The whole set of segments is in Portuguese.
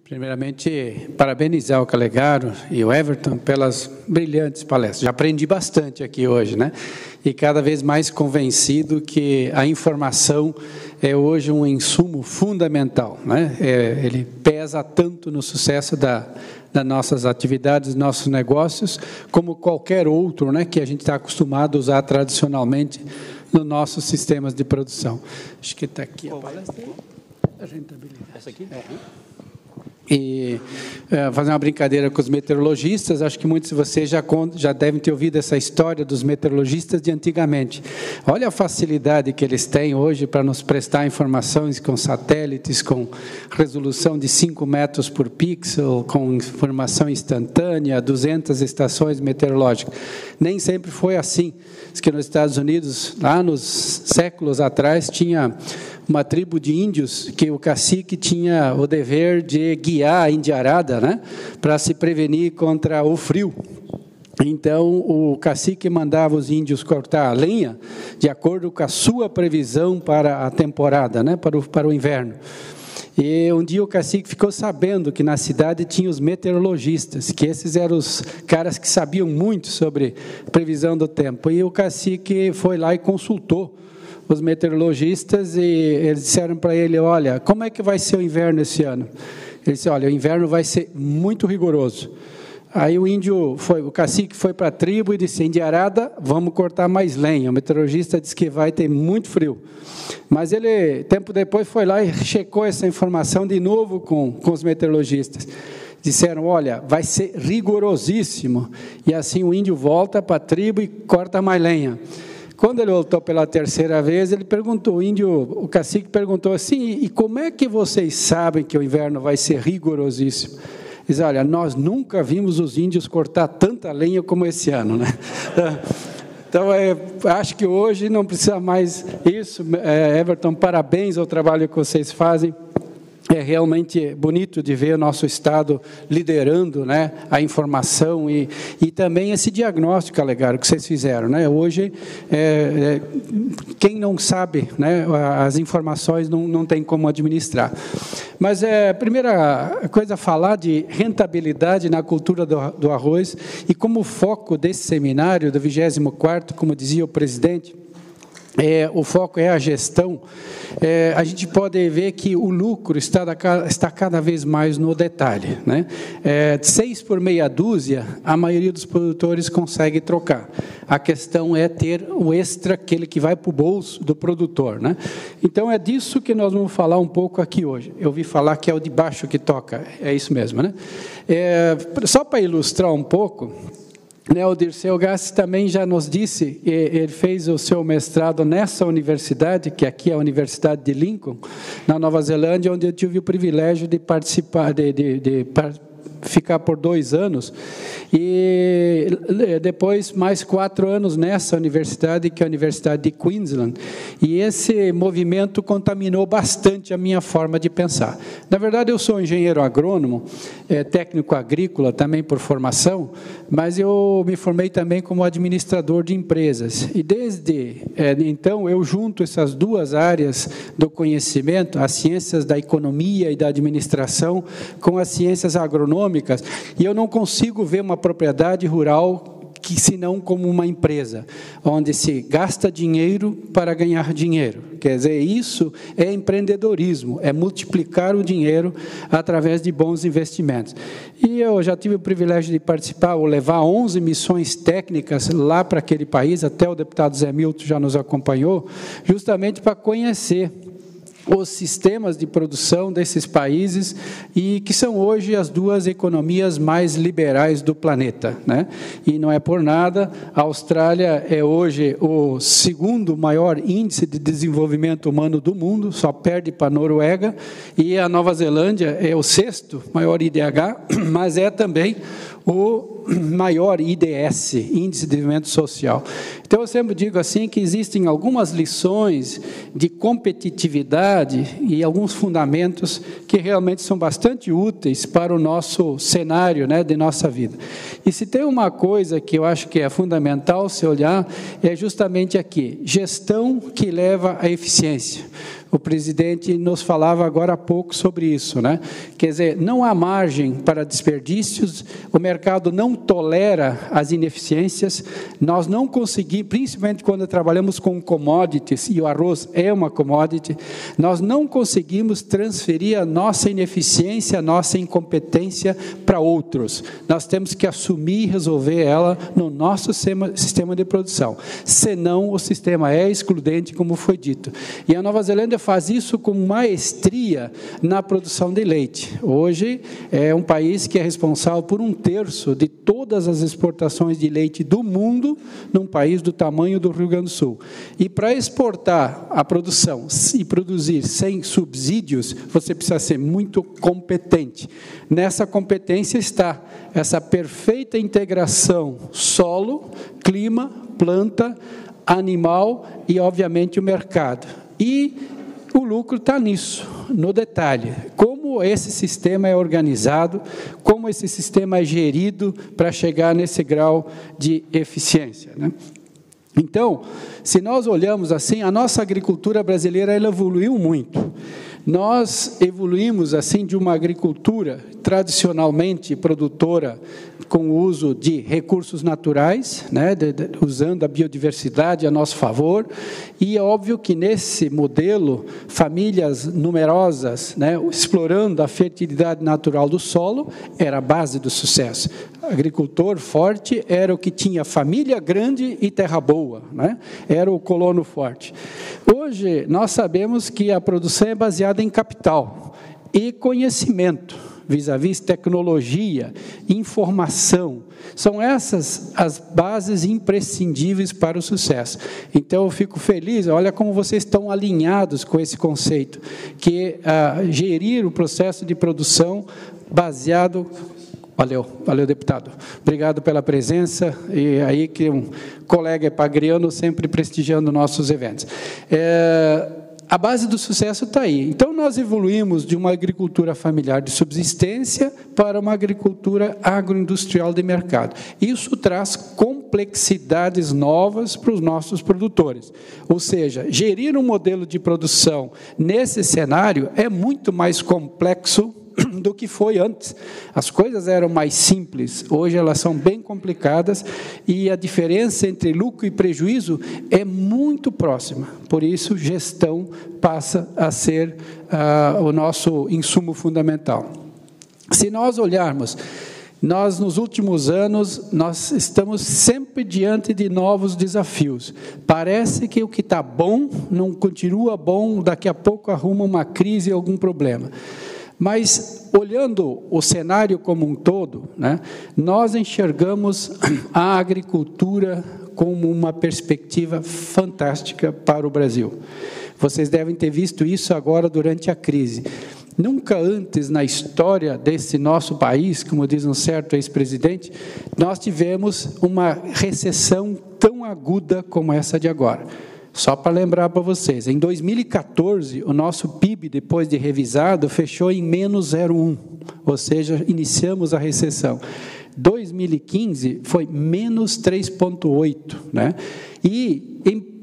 Primeiramente, parabenizar o Calegaro e o Everton pelas brilhantes palestras. Já aprendi bastante aqui hoje, né? E cada vez mais convencido que a informação é hoje um insumo fundamental, né? Ele pesa tanto no sucesso das nossas atividades, nossos negócios, como qualquer outro, né, que a gente está acostumado a usar tradicionalmente nos nossos sistemas de produção. Acho que está aqui a palestra. A rentabilidade. Essa aqui? E fazer uma brincadeira com os meteorologistas, acho que muitos de vocês já devem ter ouvido essa história dos meteorologistas de antigamente. Olha a facilidade que eles têm hoje para nos prestar informações com satélites, com resolução de 5 metros por pixel, com informação instantânea, 200 estações meteorológicas. Nem sempre foi assim. Diz que nos Estados Unidos, lá nos séculos atrás, tinha uma tribo de índios que o cacique tinha o dever de guiar a indiarada, né, para se prevenir contra o frio. Então, o cacique mandava os índios cortar a lenha de acordo com a sua previsão para a temporada, né, para o inverno. E um dia o cacique ficou sabendo que na cidade tinha os meteorologistas, que esses eram os caras que sabiam muito sobre previsão do tempo. E o cacique foi lá e consultou os meteorologistas, e eles disseram para ele: olha, como é que vai ser o inverno esse ano? Ele disse: olha, o inverno vai ser muito rigoroso. Aí o cacique foi para a tribo e disse: indiarada, vamos cortar mais lenha. O meteorologista disse que vai ter muito frio. Mas ele, tempo depois, foi lá e checou essa informação de novo com os meteorologistas. Disseram: olha, vai ser rigorosíssimo. E assim o índio volta para a tribo e corta mais lenha. Quando ele voltou pela terceira vez, ele perguntou, o cacique perguntou assim: e como é que vocês sabem que o inverno vai ser rigorosíssimo? Diz: olha, nós nunca vimos os índios cortar tanta lenha como esse ano, né? Então, acho que hoje não precisa mais isso. Everton, parabéns ao trabalho que vocês fazem. É realmente bonito de ver o nosso Estado liderando, né, a informação e também esse diagnóstico, Calegaro, que vocês fizeram, né? Hoje, quem não sabe, né, as informações não tem como administrar. Mas a primeira coisa a falar de rentabilidade na cultura do arroz, e como foco desse seminário, do 24º, como dizia o presidente, o foco é a gestão. A gente pode ver que o lucro está cada vez mais no detalhe, né? 6 por meia dúzia, a maioria dos produtores consegue trocar. A questão é ter o extra, aquele que vai para o bolso do produtor, né? Então, é disso que nós vamos falar um pouco aqui hoje. Eu ouvi falar que é o de baixo que toca, é isso mesmo, né? Só para ilustrar um pouco, o Dirceu Gassi também já nos disse, ele fez o seu mestrado nessa universidade, que aqui é a Universidade de Lincoln, na Nova Zelândia, onde eu tive o privilégio de participar, ficar por 2 anos, e depois mais 4 anos nessa universidade, que é a Universidade de Queensland, e esse movimento contaminou bastante a minha forma de pensar. Na verdade, eu sou engenheiro agrônomo, técnico agrícola também por formação, mas eu me formei também como administrador de empresas, e desde então eu junto essas 2 áreas do conhecimento, as ciências da economia e da administração, com as ciências agronômicas, e eu não consigo ver uma propriedade rural senão como uma empresa, onde se gasta dinheiro para ganhar dinheiro. Quer dizer, isso é empreendedorismo, é multiplicar o dinheiro através de bons investimentos. E eu já tive o privilégio de participar, ou levar 11 missões técnicas lá para aquele país, até o deputado Zé Milton já nos acompanhou, justamente para conhecer os sistemas de produção desses países, e que são hoje as 2 economias mais liberais do planeta, né? E não é por nada, a Austrália é hoje o 2º maior índice de desenvolvimento humano do mundo, só perde para a Noruega, e a Nova Zelândia é o 6º maior IDH, mas é também o maior IDS, Índice de Desenvolvimento Social. Então, eu sempre digo assim que existem algumas lições de competitividade e alguns fundamentos que realmente são bastante úteis para o nosso cenário, né, de nossa vida. E se tem uma coisa que eu acho que é fundamental se olhar, é justamente aqui: gestão que leva à eficiência. O presidente nos falava agora há pouco sobre isso, né? Quer dizer, não há margem para desperdícios, o mercado não tolera as ineficiências, nós não conseguimos, principalmente quando trabalhamos com commodities, e o arroz é uma commodity, nós não conseguimos transferir a nossa ineficiência, a nossa incompetência para outros. Nós temos que assumir e resolver ela no nosso sistema de produção, senão o sistema é excludente, como foi dito. E a Nova Zelândia faz isso com maestria na produção de leite. Hoje é um país que é responsável por 1/3 de todas as exportações de leite do mundo, num país do tamanho do Rio Grande do Sul. E para exportar a produção e produzir sem subsídios, você precisa ser muito competente. Nessa competência está essa perfeita integração solo, clima, planta, animal e, obviamente, o mercado. E o lucro está nisso, no detalhe. Como esse sistema é organizado, como esse sistema é gerido para chegar nesse grau de eficiência, né? Então, se nós olhamos assim, a nossa agricultura brasileira ela evoluiu muito. Nós evoluímos assim de uma agricultura tradicionalmente produtora com o uso de recursos naturais, né, usando a biodiversidade a nosso favor, e é óbvio que nesse modelo, famílias numerosas, né, explorando a fertilidade natural do solo, era a base do sucesso. Agricultor forte era o que tinha família grande e terra boa, né? Era o colono forte. Hoje, nós sabemos que a produção é baseada em capital e conhecimento, vis-à-vis tecnologia, informação. São essas as bases imprescindíveis para o sucesso. Então, eu fico feliz, olha como vocês estão alinhados com esse conceito, que gerir o processo de produção baseado... Valeu, deputado. Obrigado pela presença, e aí que um colega epagriano sempre prestigiando nossos eventos. A base do sucesso está aí. Então, nós evoluímos de uma agricultura familiar de subsistência para uma agricultura agroindustrial de mercado. Isso traz complexidades novas para os nossos produtores. Ou seja, gerir um modelo de produção nesse cenário é muito mais complexo do que foi antes. As coisas eram mais simples, hoje elas são bem complicadas e a diferença entre lucro e prejuízo é muito próxima. Por isso, gestão passa a ser o nosso insumo fundamental. Se nós olharmos, nos últimos anos, nós estamos sempre diante de novos desafios. Parece que o que está bom não continua bom, daqui a pouco arruma uma crise, algum problema. Mas, olhando o cenário como um todo, né, nós enxergamos a agricultura como uma perspectiva fantástica para o Brasil. Vocês devem ter visto isso agora durante a crise. Nunca antes na história desse nosso país, como diz um certo ex-presidente, nós tivemos uma recessão tão aguda como essa de agora. Só para lembrar para vocês, em 2014, o nosso PIB, depois de revisado, fechou em menos 0,1, ou seja, iniciamos a recessão. 2015 foi menos 3,8, né? E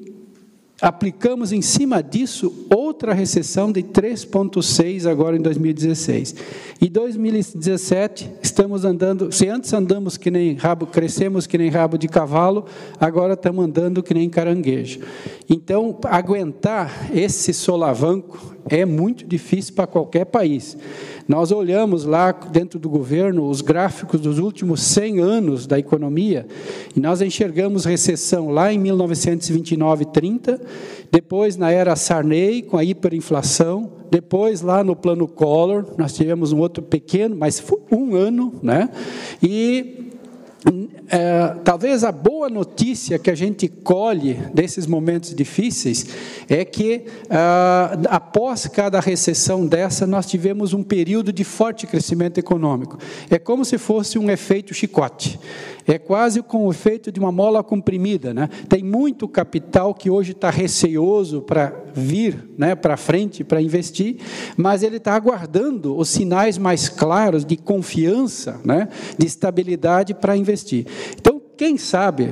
aplicamos em cima disso outra recessão de 3,6 agora em 2016. E 2017 estamos andando, se antes andamos que nem rabo, crescemos que nem rabo de cavalo, agora estamos andando que nem caranguejo. Então, aguentar esse solavanco é muito difícil para qualquer país. Nós olhamos lá dentro do governo os gráficos dos últimos 100 anos da economia e nós enxergamos recessão lá em 1929 e 30, depois na era Sarney com a hiperinflação, depois lá no plano Collor nós tivemos um outro pequeno, mas foi um ano, né? E talvez a boa notícia que a gente colhe desses momentos difíceis é que, após cada recessão dessa, nós tivemos um período de forte crescimento econômico. É como se fosse um efeito chicote. É quase com o efeito de uma mola comprimida, né? Tem muito capital que hoje está receoso para vir, né, para frente, para investir, mas ele está aguardando os sinais mais claros de confiança, né, de estabilidade para investir. Então, quem sabe,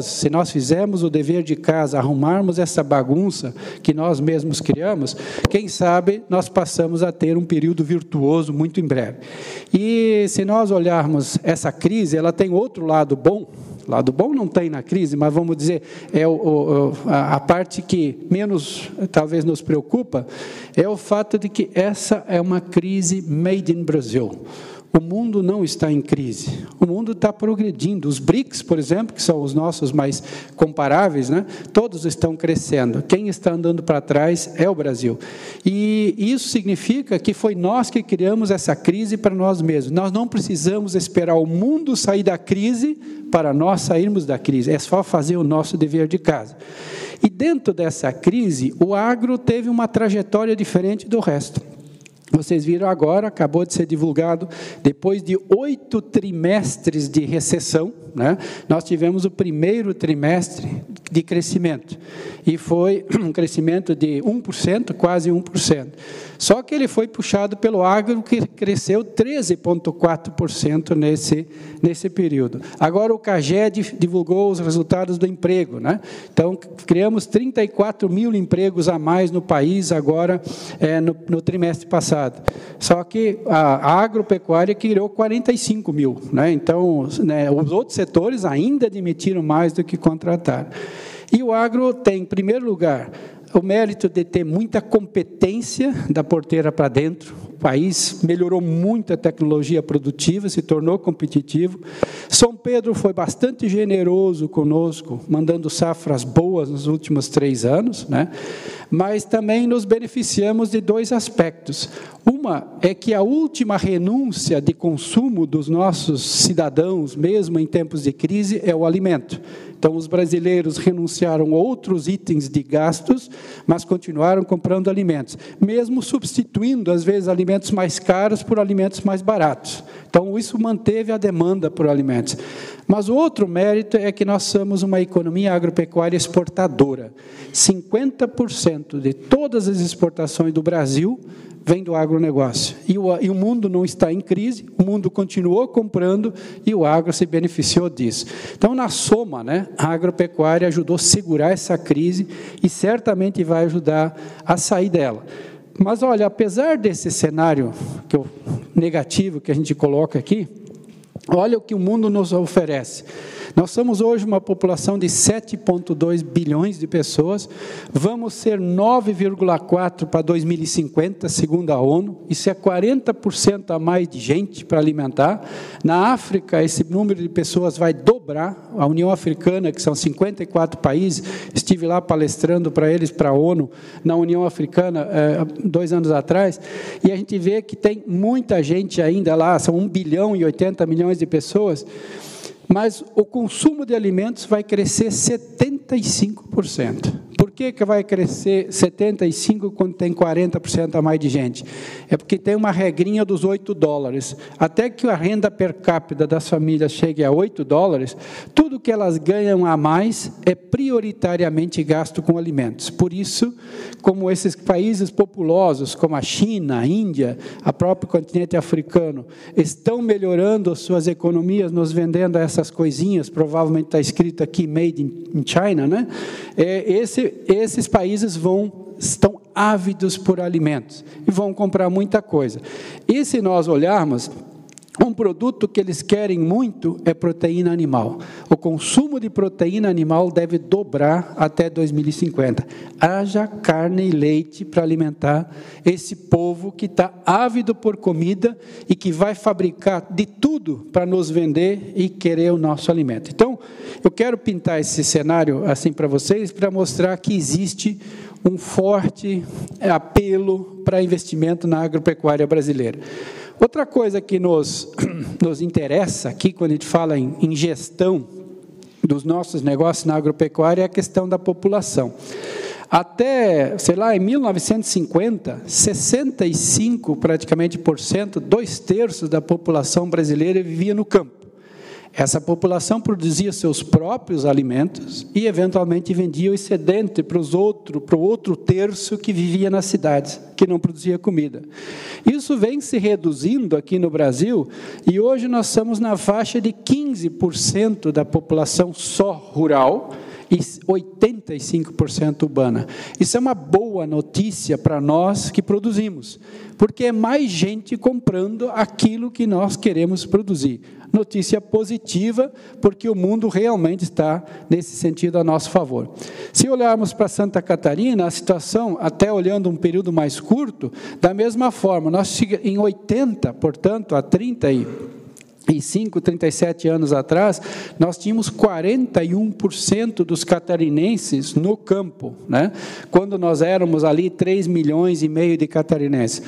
se nós fizermos o dever de casa, arrumarmos essa bagunça que nós mesmos criamos, quem sabe nós passamos a ter um período virtuoso muito em breve. E se nós olharmos essa crise, ela tem outro lado bom. Lado bom não tem na crise, mas vamos dizer, a parte que menos talvez nos preocupa, é o fato de que essa é uma crise made in Brasil. O mundo não está em crise, o mundo está progredindo. Os BRICS, por exemplo, que são os nossos mais comparáveis, né? Todos estão crescendo. Quem está andando para trás é o Brasil. E isso significa que foi nós que criamos essa crise para nós mesmos. Nós não precisamos esperar o mundo sair da crise para nós sairmos da crise. É só fazer o nosso dever de casa. E dentro dessa crise, o agro teve uma trajetória diferente do resto. Vocês viram agora, acabou de ser divulgado, depois de 8 trimestres de recessão, né, nós tivemos o primeiro trimestre de crescimento. E foi um crescimento de 1%, quase 1%. Só que ele foi puxado pelo agro, que cresceu 13,4% nesse período. Agora o CAGED divulgou os resultados do emprego, né? Então, criamos 34 mil empregos a mais no país agora, no trimestre passado. Só que a agropecuária criou 45 mil, né? Então, né, os outros setores ainda admitiram mais do que contrataram. E o agro tem, em primeiro lugar, o mérito de ter muita competência da porteira para dentro. O país melhorou muito a tecnologia produtiva, se tornou competitivo. São Pedro foi bastante generoso conosco, mandando safras boas nos últimos 3 anos, né? Mas também nos beneficiamos de 2 aspectos. Uma é que a última renúncia de consumo dos nossos cidadãos, mesmo em tempos de crise, é o alimento. Então, os brasileiros renunciaram a outros itens de gastos, mas continuaram comprando alimentos, mesmo substituindo, às vezes, alimentos mais caros por alimentos mais baratos. Então, isso manteve a demanda por alimentos. Mas o outro mérito é que nós somos uma economia agropecuária exportadora. 50% de todas as exportações do Brasil vem do agronegócio. E o mundo não está em crise, o mundo continuou comprando e o agro se beneficiou disso. Então, na soma, né, a agropecuária ajudou a segurar essa crise e certamente vai ajudar a sair dela. Mas, olha, apesar desse cenário negativo que a gente coloca aqui, olha o que o mundo nos oferece. Nós somos hoje uma população de 7,2 bilhões de pessoas, vamos ser 9,4 para 2050, segundo a ONU, isso é 40% a mais de gente para alimentar. Na África, esse número de pessoas vai dobrar. A União Africana, que são 54 países, estive lá palestrando para eles, para a ONU, na União Africana, 2 anos atrás, e a gente vê que tem muita gente ainda lá, são 1 bilhão e 80 milhões de pessoas, mas o consumo de alimentos vai crescer 75%. Por que vai crescer 75% quando tem 40% a mais de gente? É porque tem uma regrinha dos $8. Até que a renda per capita das famílias chegue a $8, tudo que elas ganham a mais é prioritariamente gasto com alimentos. Por isso, como esses países populosos, como a China, a Índia, a próprio continente africano, estão melhorando suas economias, nos vendendo essas coisinhas, provavelmente está escrito aqui, made in China, né? Esses países estão ávidos por alimentos e vão comprar muita coisa. E se nós olharmos, um produto que eles querem muito é proteína animal. O consumo de proteína animal deve dobrar até 2050. Haja carne e leite para alimentar esse povo que está ávido por comida e que vai fabricar de tudo para nos vender e querer o nosso alimento. Então, eu quero pintar esse cenário assim para vocês, para mostrar que existe um forte apelo para investimento na agropecuária brasileira. Outra coisa que nos interessa aqui, quando a gente fala em gestão dos nossos negócios na agropecuária, é a questão da população. Até, em 1950, 65% praticamente, 2/3 da população brasileira vivia no campo. Essa população produzia seus próprios alimentos e, eventualmente, vendia o excedente para o outro terço que vivia nas cidades, que não produzia comida. Isso vem se reduzindo aqui no Brasil e hoje nós estamos na faixa de 15% da população só rural e 85% urbana. Isso é uma boa notícia para nós que produzimos, porque é mais gente comprando aquilo que nós queremos produzir. Notícia positiva, porque o mundo realmente está, nesse sentido, a nosso favor. Se olharmos para Santa Catarina, a situação, até olhando um período mais curto, da mesma forma, nós em 80, portanto, há 37 anos atrás, nós tínhamos 41% dos catarinenses no campo, né? Quando nós éramos ali 3,5 milhões de catarinenses.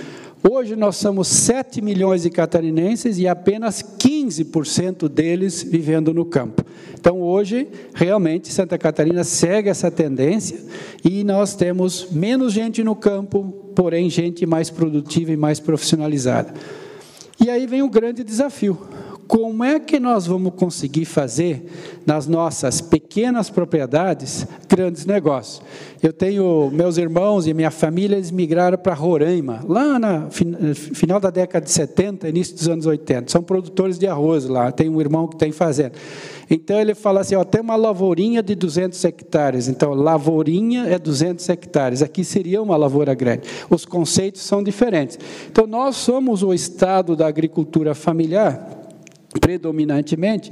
Hoje nós somos 7 milhões de catarinenses e apenas 15% deles vivendo no campo. Então, hoje, realmente, Santa Catarina segue essa tendência e nós temos menos gente no campo, porém, gente mais produtiva e mais profissionalizada. E aí vem o grande desafio. Como é que nós vamos conseguir fazer, nas nossas pequenas propriedades, grandes negócios? Eu tenho meus irmãos e minha família, eles migraram para Roraima, lá no final da década de 70, início dos anos 80. São produtores de arroz lá, tem um irmão que tem fazenda. Então, ele fala assim, tem uma lavourinha de 200 hectares. Então, lavourinha é 200 hectares. Aqui seria uma lavoura grande. Os conceitos são diferentes. Então, nós somos o estado da agricultura familiar, predominantemente,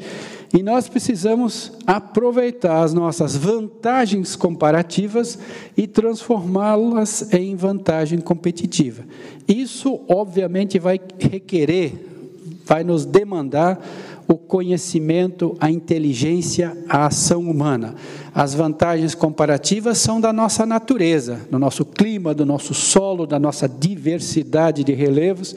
e nós precisamos aproveitar as nossas vantagens comparativas e transformá-las em vantagem competitiva. Isso, obviamente, vai nos demandar o conhecimento, a inteligência, a ação humana. As vantagens comparativas são da nossa natureza, do nosso clima, do nosso solo, da nossa diversidade de relevos,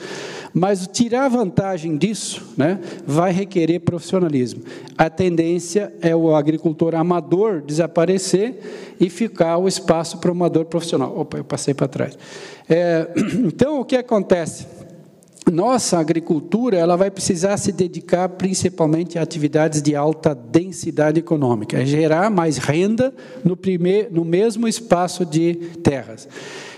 mas tirar vantagem disso, né, vai requerer profissionalismo. A tendência é o agricultor amador desaparecer e ficar o espaço para o amador profissional. Opa, eu passei para trás. Então, o que acontece? Nossa agricultura, ela vai precisar se dedicar principalmente a atividades de alta densidade econômica, gerar mais renda no mesmo espaço de terras.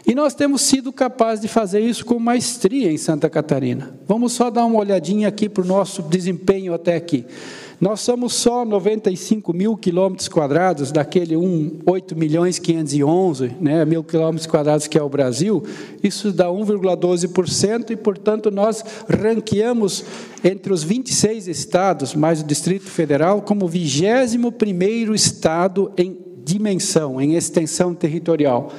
E nós temos sido capazes de fazer isso com maestria em Santa Catarina. Vamos só dar uma olhadinha aqui para o nosso desempenho até aqui. Nós somos só 95 mil quilômetros quadrados, daquele 8.511.000, né, mil quilômetros quadrados que é o Brasil. Isso dá 1,12% e, portanto, nós ranqueamos entre os 26 estados, mais o Distrito Federal, como 21º estado em dimensão, em extensão territorial.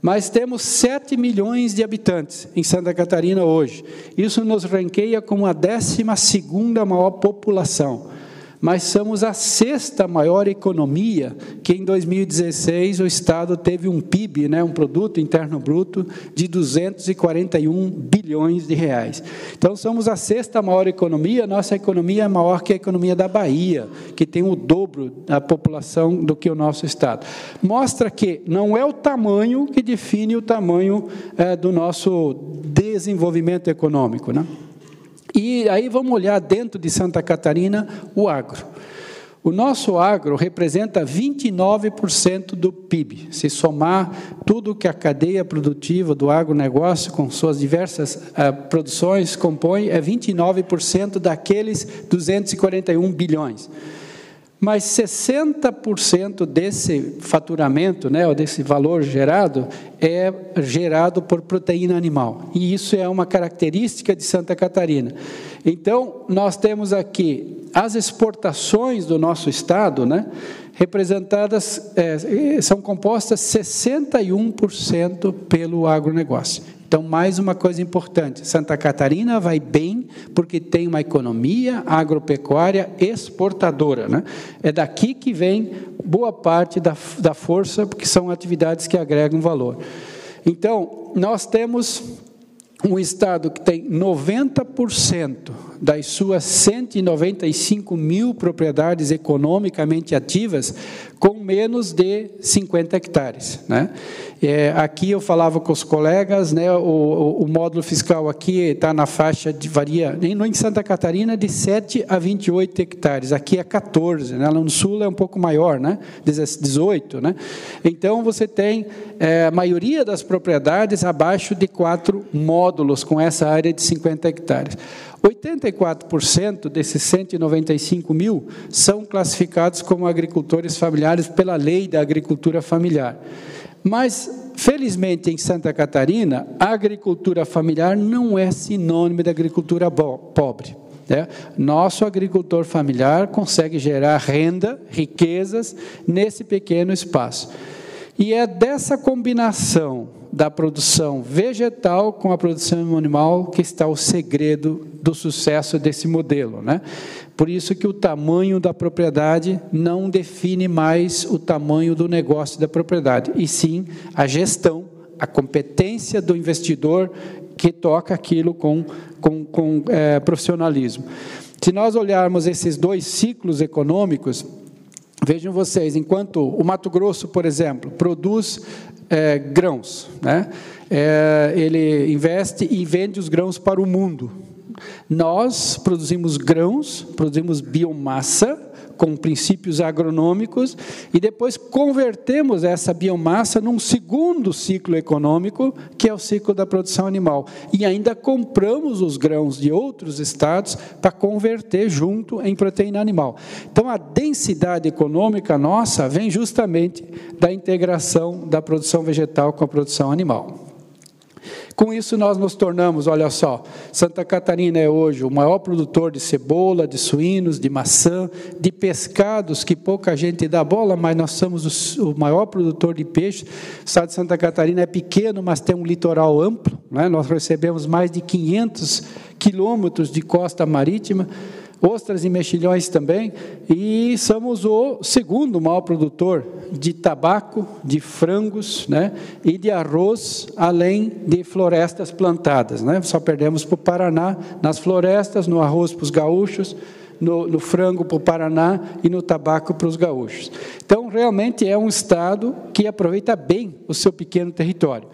Mas temos 7 milhões de habitantes em Santa Catarina hoje. Isso nos ranqueia como a 12ª maior população. Mas somos a 6ª maior economia, que em 2016 o Estado teve um PIB, né, um Produto Interno Bruto, de 241 bilhões de reais. Então, somos a 6ª maior economia, nossa economia é maior que a economia da Bahia, que tem o dobro da população do que o nosso Estado. Mostra que não é o tamanho que define o tamanho do nosso desenvolvimento econômico, né? E aí vamos olhar dentro de Santa Catarina o agro. O nosso agro representa 29% do PIB. Se somar tudo que a cadeia produtiva do agronegócio, com suas diversas produções, compõe, é 29% daqueles 241 bilhões. Mas 60% desse faturamento, né, ou desse valor gerado, é gerado por proteína animal. E isso é uma característica de Santa Catarina. Então, nós temos aqui as exportações do nosso estado, né, representadas, são compostas 61% pelo agronegócio. Então, mais uma coisa importante, Santa Catarina vai bem porque tem uma economia agropecuária exportadora, né? É daqui que vem boa parte da força, porque são atividades que agregam valor. Então, nós temos um estado que tem 90% das suas 195 mil propriedades economicamente ativas com menos de 50 hectares, né? Aqui eu falava com os colegas, né, o módulo fiscal aqui está na faixa de, varia, em Santa Catarina, de 7 a 28 hectares, aqui é 14, né, lá no sul é um pouco maior, né, 18, né? Então você tem a maioria das propriedades abaixo de 4 módulos, com essa área de 50 hectares. 84% desses 195 mil são classificados como agricultores familiares pela lei da agricultura familiar. Mas, felizmente, em Santa Catarina, a agricultura familiar não é sinônimo da agricultura pobre. Né? Nosso agricultor familiar consegue gerar renda, riquezas, nesse pequeno espaço. E é dessa combinação da produção vegetal com a produção animal que está o segredo do sucesso desse modelo, né? Por isso que o tamanho da propriedade não define mais o tamanho do negócio da propriedade, e sim a gestão, a competência do investidor que toca aquilo com profissionalismo. Se nós olharmos esses dois ciclos econômicos, vejam vocês, enquanto o Mato Grosso, por exemplo, produz grãos, né? Ele investe e vende os grãos para o mundo. Nós produzimos grãos, produzimos biomassa com princípios agronômicos e depois convertemos essa biomassa num segundo ciclo econômico, que é o ciclo da produção animal. E ainda compramos os grãos de outros estados para converter junto em proteína animal. Então, a densidade econômica nossa vem justamente da integração da produção vegetal com a produção animal. Com isso, nós nos tornamos, olha só, Santa Catarina é hoje o maior produtor de cebola, de suínos, de maçã, de pescados, que pouca gente dá bola, mas nós somos o maior produtor de peixe. O estado de Santa Catarina é pequeno, mas tem um litoral amplo, né? Nós recebemos mais de 500 quilômetros de costa marítima, ostras e mexilhões também, e somos o segundo maior produtor de tabaco, de frangos, né, e de arroz, além de florestas plantadas, né? Só perdemos para o Paraná nas florestas, no arroz para os gaúchos, no frango para o Paraná e no tabaco para os gaúchos. Então, realmente é um estado que aproveita bem o seu pequeno território.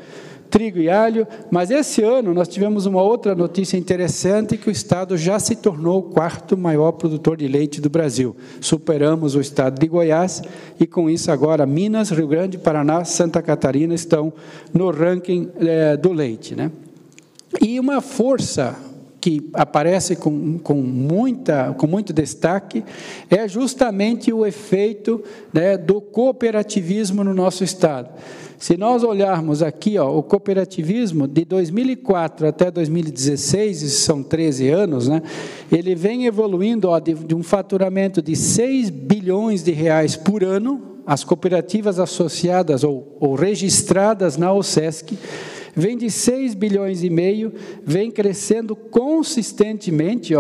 Trigo e alho, mas esse ano nós tivemos uma outra notícia interessante, que o estado já se tornou o 4º maior produtor de leite do Brasil. Superamos o estado de Goiás e com isso agora Minas, Rio Grande, Paraná, Santa Catarina estão no ranking do leite, né? E uma força que aparece com muito destaque é justamente o efeito, né, do cooperativismo no nosso estado. Se nós olharmos aqui, o cooperativismo, de 2004 até 2016, isso são 13 anos, né, ele vem evoluindo de um faturamento de 6 bilhões de reais por ano, as cooperativas associadas ou registradas na OSESC, vem de 6 bilhões e meio, vem crescendo consistentemente,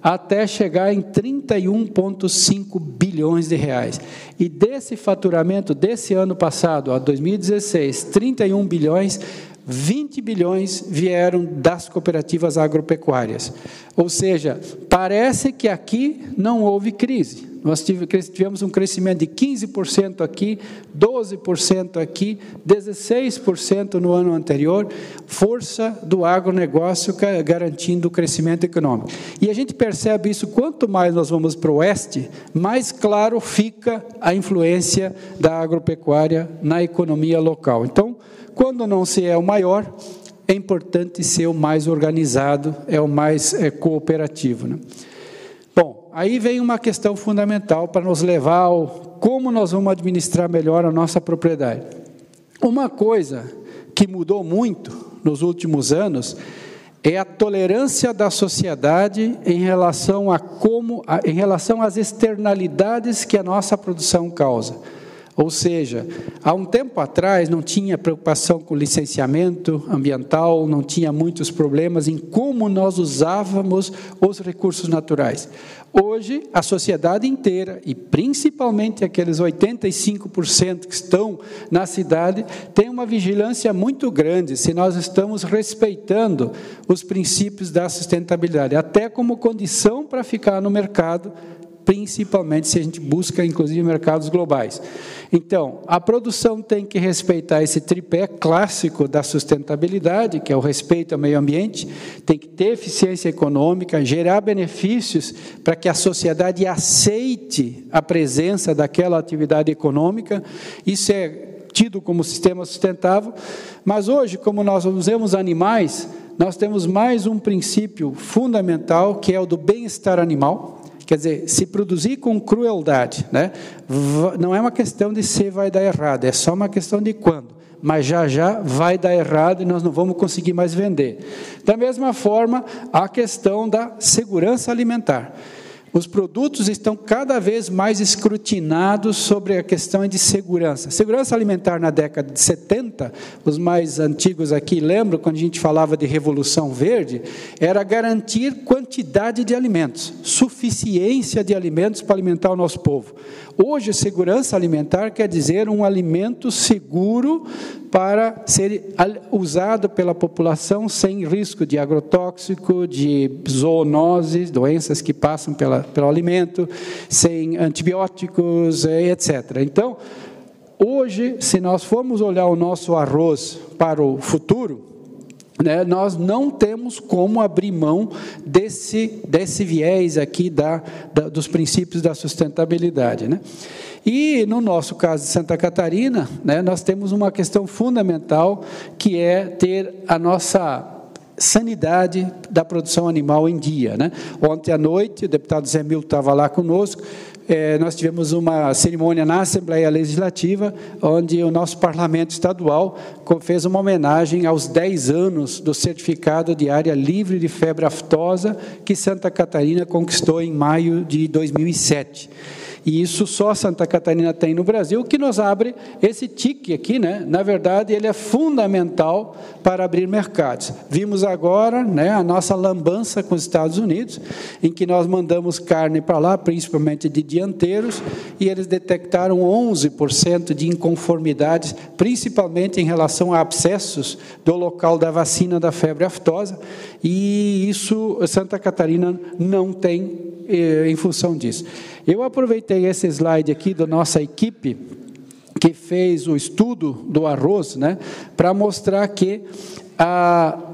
até chegar em 31,5 bilhões de reais. E desse faturamento desse ano passado, 2016, 31 bilhões, 20 bilhões vieram das cooperativas agropecuárias. Ou seja, parece que aqui não houve crise. Nós tivemos um crescimento de 15% aqui, 12% aqui, 16% no ano anterior, força do agronegócio garantindo o crescimento econômico. E a gente percebe isso, quanto mais nós vamos para o oeste, mais claro fica a influência da agropecuária na economia local. Então, quando não se é o maior, é importante ser o mais organizado, o mais cooperativo, né? Bom, aí vem uma questão fundamental para nos levar ao como nós vamos administrar melhor a nossa propriedade. Uma coisa que mudou muito nos últimos anos é a tolerância da sociedade em relação às externalidades que a nossa produção causa. Ou seja, há um tempo atrás não tinha preocupação com licenciamento ambiental, não tinha muitos problemas em como nós usávamos os recursos naturais. Hoje, a sociedade inteira, e principalmente aqueles 85% que estão na cidade, tem uma vigilância muito grande se nós estamos respeitando os princípios da sustentabilidade, até como condição para ficar no mercado principalmente se a gente busca, inclusive, mercados globais. Então, a produção tem que respeitar esse tripé clássico da sustentabilidade, que é o respeito ao meio ambiente, tem que ter eficiência econômica, gerar benefícios para que a sociedade aceite a presença daquela atividade econômica. Isso é tido como sistema sustentável, mas hoje, como nós usamos animais, nós temos mais um princípio fundamental, que é o do bem-estar animal. Quer dizer, se produzir com crueldade, né, não é uma questão de se vai dar errado, é só uma questão de quando. Mas já vai dar errado e nós não vamos conseguir mais vender. Da mesma forma, a questão da segurança alimentar. Os produtos estão cada vez mais escrutinados sobre a questão de segurança. Segurança alimentar na década de 70, os mais antigos aqui lembram, quando a gente falava de Revolução Verde, era garantir quantidade de alimentos, suficiência de alimentos para alimentar o nosso povo. Hoje, segurança alimentar quer dizer um alimento seguro para ser usado pela população sem risco de agrotóxico, de zoonoses, doenças que passam pelo alimento, sem antibióticos, etc. Então, hoje, se nós formos olhar o nosso arroz para o futuro, né, nós não temos como abrir mão desse viés aqui dos princípios da sustentabilidade, né? E, no nosso caso de Santa Catarina, né, nós temos uma questão fundamental, que é ter a nossa sanidade da produção animal em dia, né? Ontem à noite, o deputado Zé Milton estava lá conosco, nós tivemos uma cerimônia na Assembleia Legislativa, onde o nosso Parlamento Estadual fez uma homenagem aos 10 anos do certificado de área livre de febre aftosa, que Santa Catarina conquistou em maio de 2007. E isso só Santa Catarina tem no Brasil, que nos abre esse tique aqui, né? Na verdade, ele é fundamental para abrir mercados. Vimos agora, né, a nossa lambança com os Estados Unidos, em que nós mandamos carne para lá, principalmente de dianteiros, e eles detectaram 11% de inconformidades, principalmente em relação a abscessos do local da vacina da febre aftosa, e isso Santa Catarina não tem em função disso. Eu aproveitei esse slide aqui da nossa equipe, que fez o estudo do arroz, né, para mostrar que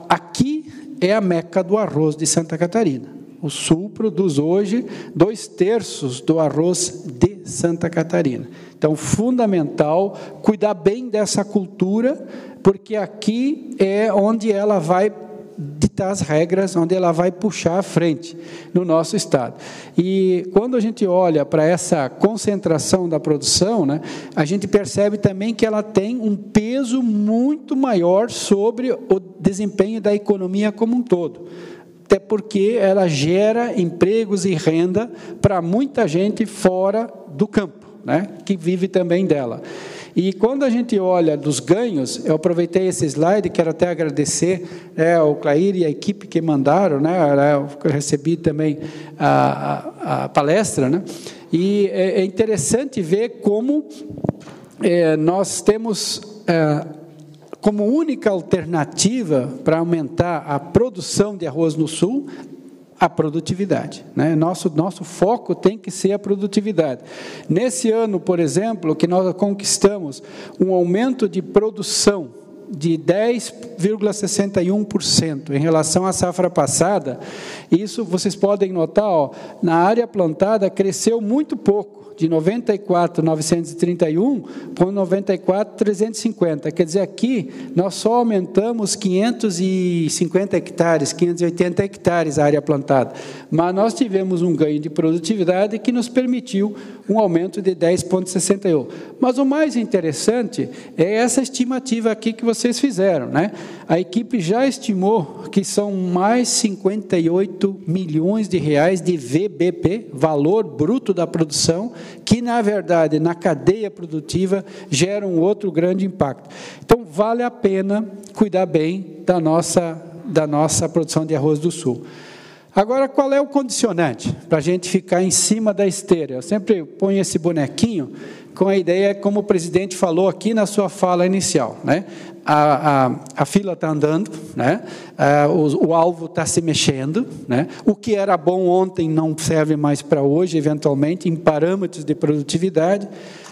aqui é a meca do arroz de Santa Catarina. O Sul produz hoje 2/3 do arroz de Santa Catarina. Então, fundamental cuidar bem dessa cultura, porque aqui é onde ela vai ditar as regras, onde ela vai puxar à frente no nosso estado. E quando a gente olha para essa concentração da produção, né, a gente percebe também que ela tem um peso muito maior sobre o desempenho da economia como um todo. Até porque ela gera empregos e renda para muita gente fora do campo, né, que vive também dela. E quando a gente olha dos ganhos, eu aproveitei esse slide, quero até agradecer ao Clair e a equipe que mandaram, né, eu recebi também a palestra, né, e é interessante ver como nós temos como única alternativa para aumentar a produção de arroz no Sul, a produtividade, né? Nosso foco tem que ser a produtividade. Nesse ano, por exemplo, que nós conquistamos um aumento de produção de 10,61% em relação à safra passada, isso vocês podem notar, ó, na área plantada cresceu muito pouco, de 94.931 para 94.350. Quer dizer, aqui nós só aumentamos 550 hectares, 580 hectares a área plantada, mas nós tivemos um ganho de produtividade que nos permitiu um aumento de 10,61. Mas o mais interessante é essa estimativa aqui que vocês fizeram, né? A equipe já estimou que são mais 58 milhões de reais de VBP, valor bruto da produção, que, na verdade, na cadeia produtiva, gera um outro grande impacto. Então, vale a pena cuidar bem da nossa produção de arroz do Sul. Agora, qual é o condicionante para a gente ficar em cima da esteira? Eu sempre ponho esse bonequinho com a ideia, como o presidente falou aqui na sua fala inicial, né? A fila está andando, né? O alvo está se mexendo, né? O que era bom ontem não serve mais para hoje, eventualmente, em parâmetros de produtividade.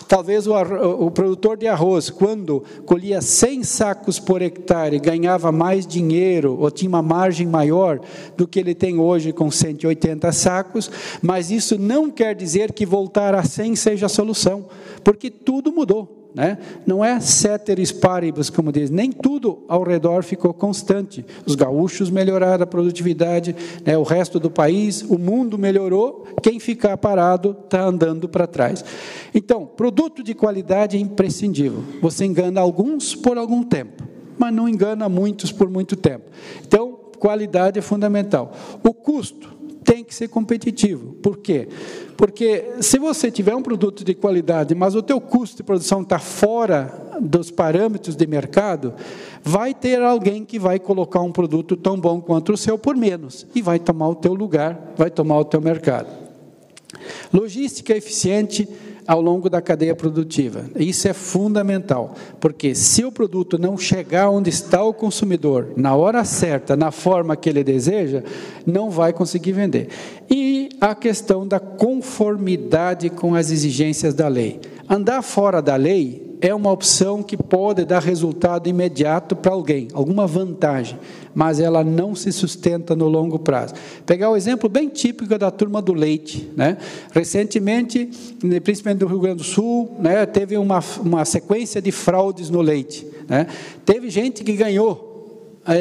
Talvez o produtor de arroz, quando colhia 100 sacos por hectare, ganhava mais dinheiro ou tinha uma margem maior do que ele tem hoje com 180 sacos, mas isso não quer dizer que voltar a 100 seja a solução, porque tudo mudou. Né? Não é ceteris paribus, como diz, nem tudo ao redor ficou constante. Os gaúchos melhoraram a produtividade, né? O resto do país, o mundo melhorou, quem ficar parado está andando para trás. Então, produto de qualidade é imprescindível. Você engana alguns por algum tempo, mas não engana muitos por muito tempo. Então, qualidade é fundamental. O custo tem que ser competitivo. Por quê? Porque se você tiver um produto de qualidade, mas o teu custo de produção está fora dos parâmetros de mercado, vai ter alguém que vai colocar um produto tão bom quanto o seu por menos e vai tomar o teu lugar, vai tomar o teu mercado. Logística eficiente ao longo da cadeia produtiva. Isso é fundamental, porque se o produto não chegar onde está o consumidor, na hora certa, na forma que ele deseja, não vai conseguir vender. E a questão da conformidade com as exigências da lei. Andar fora da lei é uma opção que pode dar resultado imediato para alguém, alguma vantagem, mas ela não se sustenta no longo prazo. Pegar o exemplo bem típico da turma do leite, né? Recentemente, principalmente do Rio Grande do Sul, né, teve uma sequência de fraudes no leite, né? Teve gente que ganhou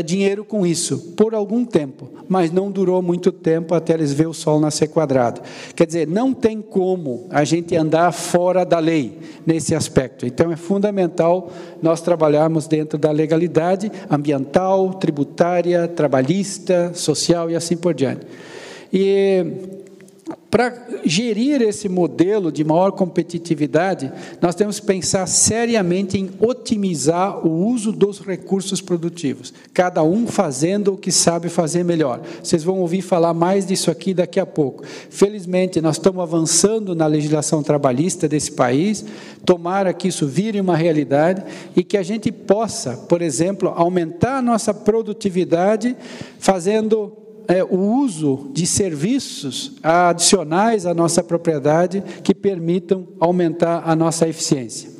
dinheiro com isso, por algum tempo, mas não durou muito tempo até eles verem o sol nascer quadrado. Quer dizer, não tem como a gente andar fora da lei nesse aspecto. Então, é fundamental nós trabalharmos dentro da legalidade ambiental, tributária, trabalhista, social e assim por diante. E para gerir esse modelo de maior competitividade, nós temos que pensar seriamente em otimizar o uso dos recursos produtivos, cada um fazendo o que sabe fazer melhor. Vocês vão ouvir falar mais disso aqui daqui a pouco. Felizmente, nós estamos avançando na legislação trabalhista desse país, tomara que isso vire uma realidade e que a gente possa, por exemplo, aumentar a nossa produtividade fazendo o uso de serviços adicionais à nossa propriedade que permitam aumentar a nossa eficiência.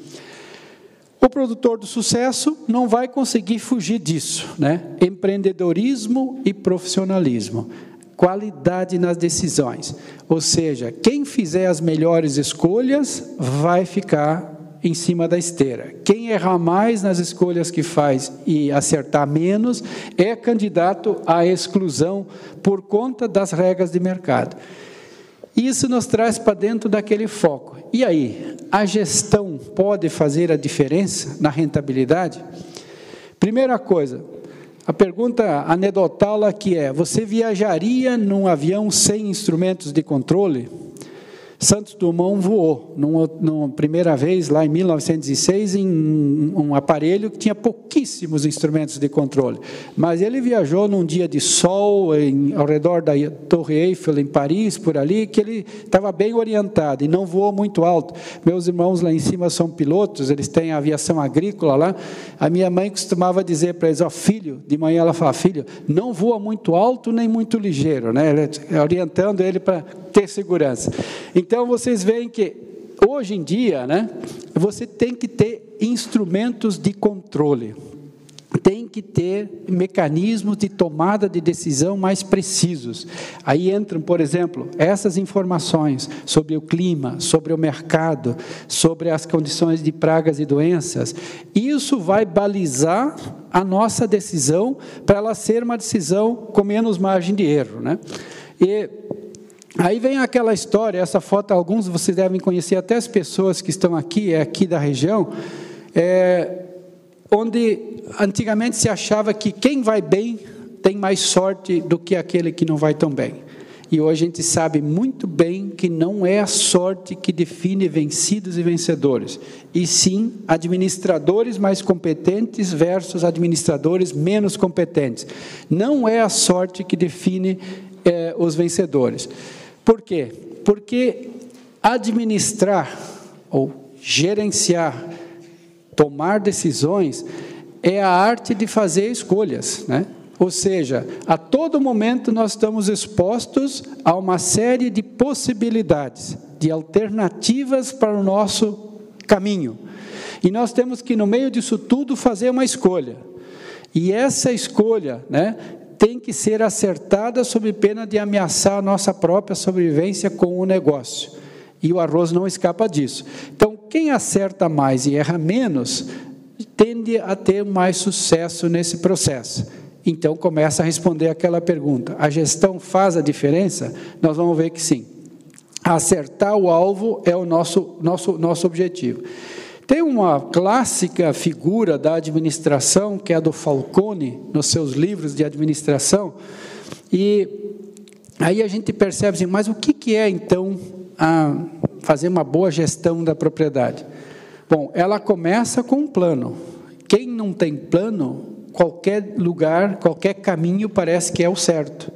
O produtor do sucesso não vai conseguir fugir disso, né? Empreendedorismo e profissionalismo, qualidade nas decisões, ou seja, quem fizer as melhores escolhas vai ficar em cima da esteira. Quem errar mais nas escolhas que faz e acertar menos é candidato à exclusão por conta das regras de mercado. Isso nos traz para dentro daquele foco. E aí, a gestão pode fazer a diferença na rentabilidade? Primeira coisa, a pergunta anedotal aqui é: você viajaria num avião sem instrumentos de controle? Santos Dumont voou, numa primeira vez, lá em 1906, em um aparelho que tinha pouquíssimos instrumentos de controle. Mas ele viajou num dia de sol, ao redor da Torre Eiffel, em Paris, por ali, que ele estava bem orientado e não voou muito alto. Meus irmãos lá em cima são pilotos, eles têm a aviação agrícola lá. A minha mãe costumava dizer para eles: ó, filho, de manhã ela fala: filho, não voa muito alto nem muito ligeiro, né? Orientando ele para ter segurança. Então, vocês veem que, hoje em dia, né, você tem que ter instrumentos de controle, tem que ter mecanismos de tomada de decisão mais precisos. Aí entram, por exemplo, essas informações sobre o clima, sobre o mercado, sobre as condições de pragas e doenças. Isso vai balizar a nossa decisão para ela ser uma decisão com menos margem de erro, né? E aí vem aquela história, essa foto, alguns de vocês devem conhecer, até as pessoas que estão aqui, aqui da região, onde antigamente se achava que quem vai bem tem mais sorte do que aquele que não vai tão bem. E hoje a gente sabe muito bem que não é a sorte que define vencidos e vencedores, e sim administradores mais competentes versus administradores menos competentes. Não é a sorte que define os vencedores. Por quê? Porque administrar ou gerenciar, tomar decisões, é a arte de fazer escolhas, né? Ou seja, a todo momento nós estamos expostos a uma série de possibilidades, de alternativas para o nosso caminho. E nós temos que, no meio disso tudo, fazer uma escolha. E essa escolha, né, tem que ser acertada sob pena de ameaçar a nossa própria sobrevivência com o negócio. E o arroz não escapa disso. Então, quem acerta mais e erra menos, tende a ter mais sucesso nesse processo. Então, começa a responder aquela pergunta: a gestão faz a diferença? Nós vamos ver que sim. Acertar o alvo é o nosso objetivo. Tem uma clássica figura da administração, que é a do Falcone, nos seus livros de administração, e aí a gente percebe assim, mas o que é, então, fazer uma boa gestão da propriedade? Bom, ela começa com um plano. Quem não tem plano, qualquer lugar, qualquer caminho parece que é o certo.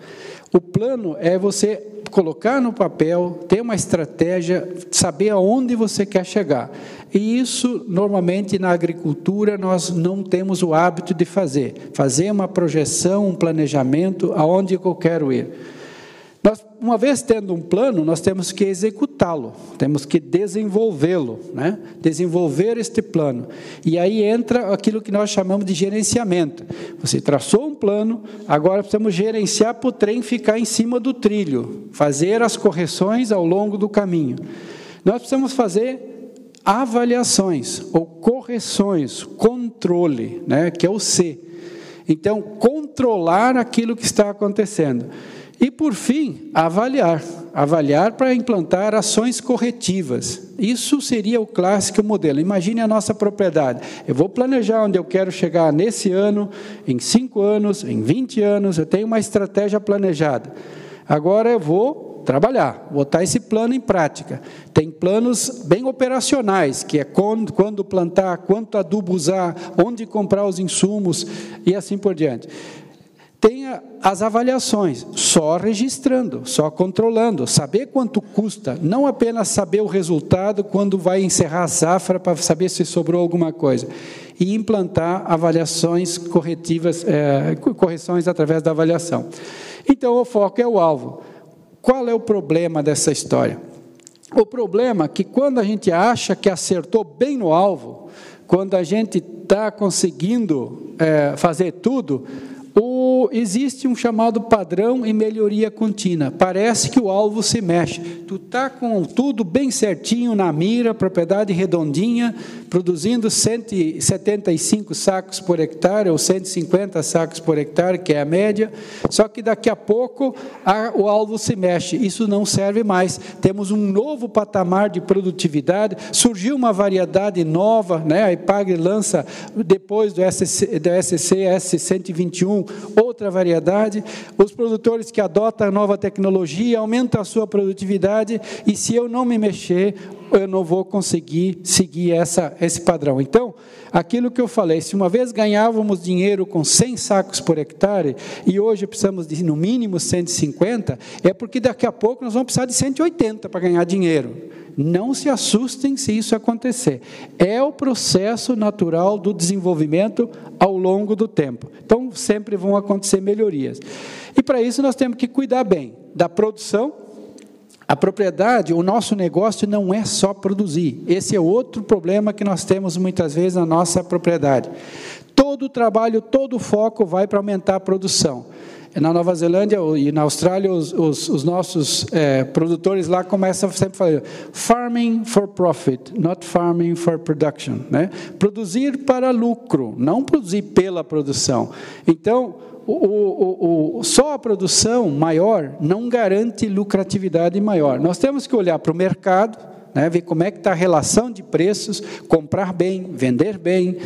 O plano é você colocar no papel, ter uma estratégia, saber aonde você quer chegar. E isso, normalmente, na agricultura, nós não temos o hábito de fazer. Fazer uma projeção, um planejamento, aonde eu quero ir. Nós, uma vez tendo um plano, nós temos que executá-lo, temos que desenvolvê-lo, né? Desenvolver este plano. E aí entra aquilo que nós chamamos de gerenciamento. Você traçou um plano, agora precisamos gerenciar para o trem ficar em cima do trilho, fazer as correções ao longo do caminho. Nós precisamos fazer avaliações ou correções, controle, né? Que é o C. Então, controlar aquilo que está acontecendo. E, por fim, avaliar para implantar ações corretivas. Isso seria o clássico modelo. Imagine a nossa propriedade. Eu vou planejar onde eu quero chegar nesse ano, em 5 anos, em 20 anos, eu tenho uma estratégia planejada. Agora eu vou trabalhar, botar esse plano em prática. Tem planos bem operacionais, que é quando plantar, quanto adubo usar, onde comprar os insumos e assim por diante. Tenha as avaliações, só registrando, só controlando, saber quanto custa, não apenas saber o resultado quando vai encerrar a safra para saber se sobrou alguma coisa. E implantar avaliações corretivas, correções através da avaliação. Então, o foco é o alvo. Qual é o problema dessa história? O problema é que quando a gente acha que acertou bem no alvo, quando a gente está conseguindo fazer tudo, existe um chamado padrão e melhoria contínua. Parece que o alvo se mexe. Tu está com tudo bem certinho na mira, propriedade redondinha, produzindo 175 sacos por hectare, ou 150 sacos por hectare, que é a média, só que daqui a pouco o alvo se mexe. Isso não serve mais. Temos um novo patamar de produtividade, surgiu uma variedade nova, né? A IPAGRE lança, depois do SC S121, outra variedade. Os produtores que adotam a nova tecnologia aumentam a sua produtividade, e se eu não me mexer, eu não vou conseguir seguir esse padrão. Então, aquilo que eu falei, se uma vez ganhávamos dinheiro com 100 sacos por hectare, e hoje precisamos de, no mínimo, 150, é porque daqui a pouco nós vamos precisar de 180 para ganhar dinheiro. Não se assustem se isso acontecer. É o processo natural do desenvolvimento ao longo do tempo. Então, sempre vão acontecer melhorias. E, para isso, nós temos que cuidar bem da produção. A propriedade, o nosso negócio não é só produzir. Esse é outro problema que nós temos muitas vezes na nossa propriedade. Todo o trabalho, todo o foco vai para aumentar a produção. Na Nova Zelândia e na Austrália, os nossos produtores lá começam sempre a falar farming for profit, not farming for production, né? Produzir para lucro, não produzir pela produção. Então, só a produção maior não garante lucratividade maior. Nós temos que olhar para o mercado, né, ver como é que está a relação de preços, comprar bem, vender bem,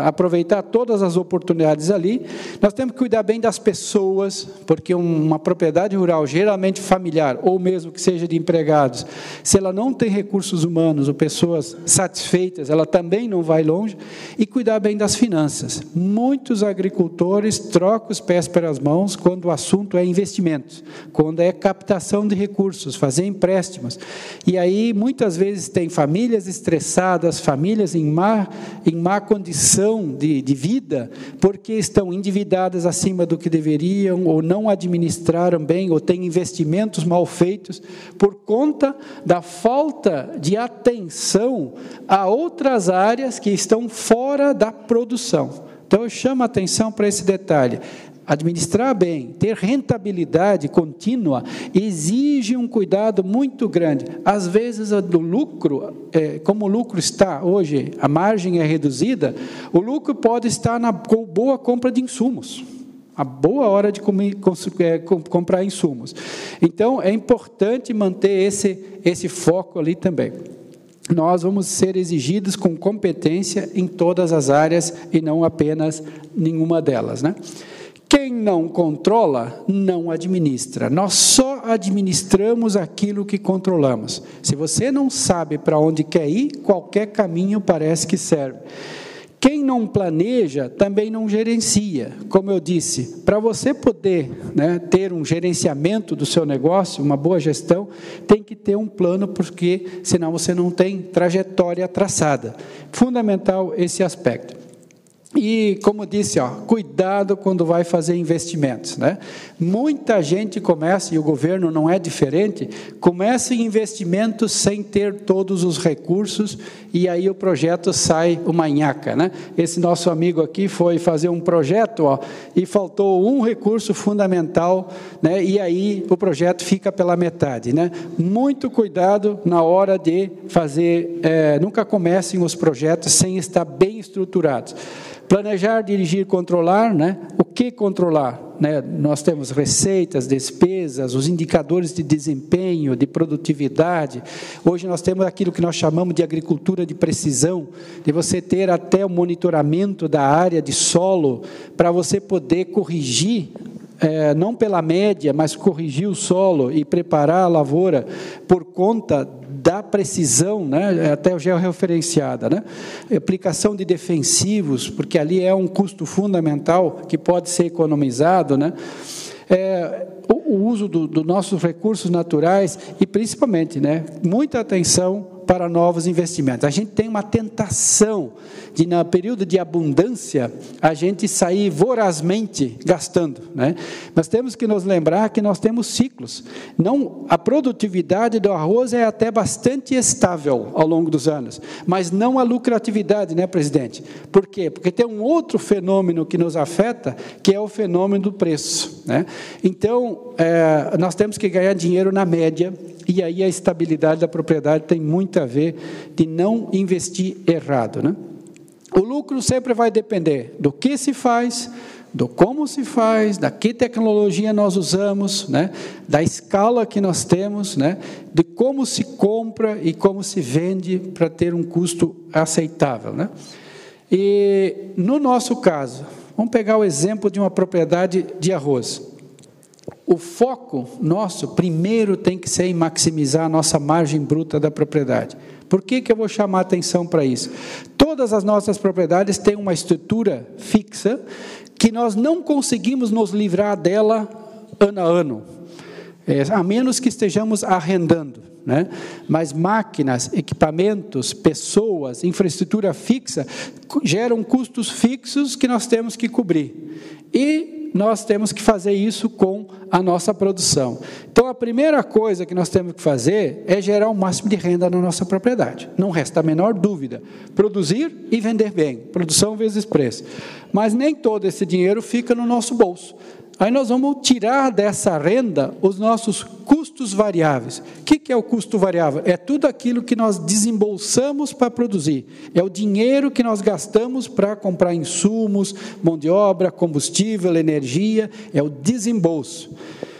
aproveitar todas as oportunidades ali. Nós temos que cuidar bem das pessoas, porque uma propriedade rural, geralmente familiar, ou mesmo que seja de empregados, se ela não tem recursos humanos ou pessoas satisfeitas, ela também não vai longe. E cuidar bem das finanças. Muitos agricultores trocam os pés pelas mãos quando o assunto é investimentos, quando é captação de recursos, fazer empréstimos. E aí, muitas muitas vezes têm famílias estressadas, famílias em má condição de vida, porque estão endividadas acima do que deveriam, ou não administraram bem, ou têm investimentos mal feitos, por conta da falta de atenção a outras áreas que estão fora da produção. Então, eu chamo a atenção para esse detalhe. Administrar bem, ter rentabilidade contínua, exige um cuidado muito grande. Às vezes, do lucro, como o lucro está hoje, a margem é reduzida, o lucro pode estar na boa compra de insumos. A boa hora de comprar insumos. Então, é importante manter esse foco ali também. Nós vamos ser exigidos com competência em todas as áreas e não apenas nenhuma delas, né? Quem não controla, não administra. Nós só administramos aquilo que controlamos. Se você não sabe para onde quer ir, qualquer caminho parece que serve. Quem não planeja, também não gerencia. Como eu disse, para você poder, né, ter um gerenciamento do seu negócio, uma boa gestão, tem que ter um plano, porque senão você não tem trajetória traçada. Fundamental esse aspecto. E, como disse, cuidado quando vai fazer investimentos, né? Muita gente começa, e o governo não é diferente, começa em investimentos sem ter todos os recursos, e aí o projeto sai uma nhaca, né? Esse nosso amigo aqui foi fazer um projeto, e faltou um recurso fundamental, né? E aí o projeto fica pela metade, né? Muito cuidado na hora de fazer, nunca comecem os projetos sem estar bem estruturados. Planejar, dirigir, controlar, né? O que controlar? Né? Nós temos receitas, despesas, os indicadores de desempenho, de produtividade. Hoje nós temos aquilo que nós chamamos de agricultura de precisão, de você ter até o monitoramento da área de solo, para você poder corrigir, não pela média, mas corrigir o solo e preparar a lavoura por conta da precisão, né, até georreferenciada, né? Aplicação de defensivos, porque ali é um custo fundamental que pode ser economizado, né? O uso dos nossos recursos naturais e, principalmente, né, muita atenção para novos investimentos. A gente tem uma tentação de, no período de abundância, a gente sair vorazmente gastando, né? Nós temos que nos lembrar que nós temos ciclos. A produtividade do arroz é até bastante estável ao longo dos anos, mas não a lucratividade, né, presidente? Por quê? Porque tem um outro fenômeno que nos afeta, que é o fenômeno do preço, né? Então, nós temos que ganhar dinheiro na média, e aí a estabilidade da propriedade tem muito a ver de não investir errado, né? O lucro sempre vai depender do que se faz, do como se faz, da que tecnologia nós usamos, né? Da escala que nós temos, né? De como se compra e como se vende para ter um custo aceitável, né? E no nosso caso, vamos pegar o exemplo de uma propriedade de arroz. O foco nosso, primeiro, tem que ser em maximizar a nossa margem bruta da propriedade. Por que eu vou chamar a atenção para isso? Todas as nossas propriedades têm uma estrutura fixa que nós não conseguimos nos livrar dela ano a ano, a menos que estejamos arrendando, né? Mas máquinas, equipamentos, pessoas, infraestrutura fixa geram custos fixos que nós temos que cobrir. E nós temos que fazer isso com a nossa produção. Então, a primeira coisa que nós temos que fazer é gerar o máximo de renda na nossa propriedade. Não resta a menor dúvida. Produzir e vender bem. Produção vezes preço. Mas nem todo esse dinheiro fica no nosso bolso. Aí nós vamos tirar dessa renda os nossos custos variáveis. O que é o custo variável? É tudo aquilo que nós desembolsamos para produzir. É o dinheiro que nós gastamos para comprar insumos, mão de obra, combustível, energia. É o desembolso.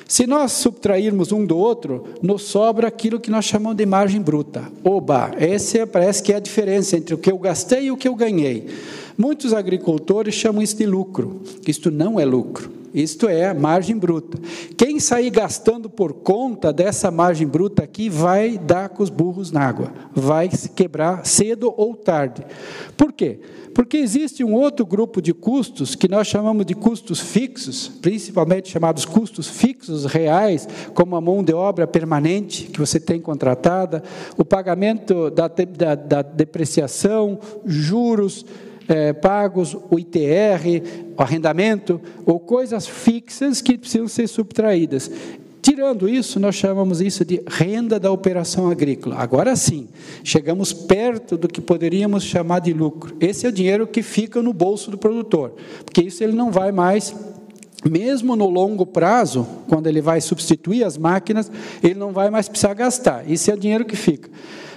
Se nós subtrairmos um do outro, nos sobra aquilo que nós chamamos de margem bruta. Oba, essa parece que é a diferença entre o que eu gastei e o que eu ganhei. Muitos agricultores chamam isso de lucro. Isto não é lucro. isto é, a margem bruta. Quem sair gastando por conta dessa margem bruta aqui vai dar com os burros na água, vai se quebrar cedo ou tarde. Por quê? Porque existe um outro grupo de custos que nós chamamos de custos fixos, principalmente chamados custos fixos reais, como a mão de obra permanente que você tem contratada, o pagamento da depreciação, juros pagos, o ITR, o arrendamento, ou coisas fixas que precisam ser subtraídas. Tirando isso, nós chamamos isso de renda da operação agrícola. Agora sim, chegamos perto do que poderíamos chamar de lucro. Esse é o dinheiro que fica no bolso do produtor, porque isso ele não vai mais, mesmo no longo prazo, quando ele vai substituir as máquinas, ele não vai mais precisar gastar. Esse é o dinheiro que fica.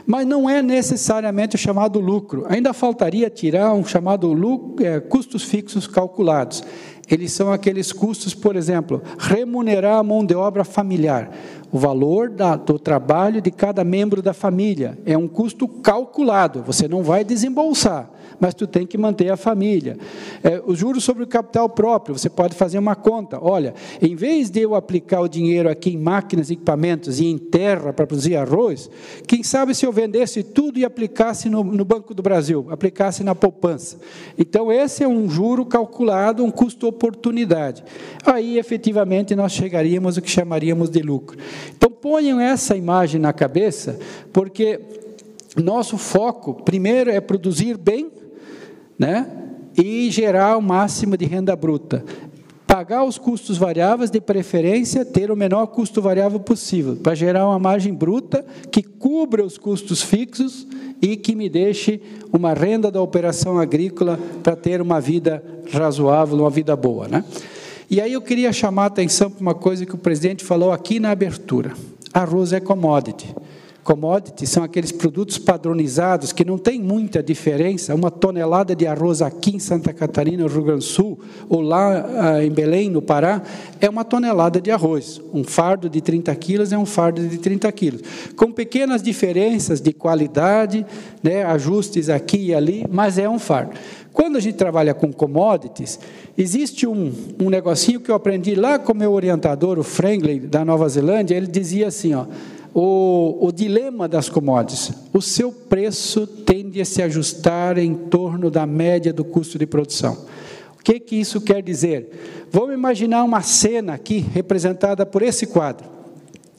Mas não é necessariamente o chamado lucro. Ainda faltaria tirar um chamado custos fixos calculados. Eles são aqueles custos, por exemplo, remunerar a mão de obra familiar. O valor do trabalho de cada membro da família é um custo calculado. Você não vai desembolsar, mas tu tem que manter a família. Os juros sobre o capital próprio, você pode fazer uma conta. Olha, em vez de eu aplicar o dinheiro aqui em máquinas, equipamentos e em terra para produzir arroz, quem sabe se eu vendesse tudo e aplicasse no Banco do Brasil, aplicasse na poupança. Então, esse é um juro calculado, um custo-oportunidade. Aí, efetivamente, nós chegaríamos ao que chamaríamos de lucro. Então, ponham essa imagem na cabeça, porque nosso foco, primeiro, é produzir bem, né? E gerar o máximo de renda bruta. Pagar os custos variáveis, de preferência, ter o menor custo variável possível, para gerar uma margem bruta que cubra os custos fixos e que me deixe uma renda da operação agrícola para ter uma vida razoável, uma vida boa, né? E aí eu queria chamar a atenção para uma coisa que o presidente falou aqui na abertura. Arroz é commodity. Commodities são aqueles produtos padronizados que não tem muita diferença. Uma tonelada de arroz aqui em Santa Catarina, no Rio Grande do Sul, ou lá em Belém, no Pará, é uma tonelada de arroz. Um fardo de 30 quilos é um fardo de 30 quilos. Com pequenas diferenças de qualidade, né, ajustes aqui e ali, mas é um fardo. Quando a gente trabalha com commodities, existe um negocinho que eu aprendi lá com o meu orientador, o Franklin, da Nova Zelândia. Ele dizia assim, ó, o dilema das commodities: o seu preço tende a se ajustar em torno da média do custo de produção. O que isso quer dizer? Vamos imaginar uma cena aqui, representada por esse quadro,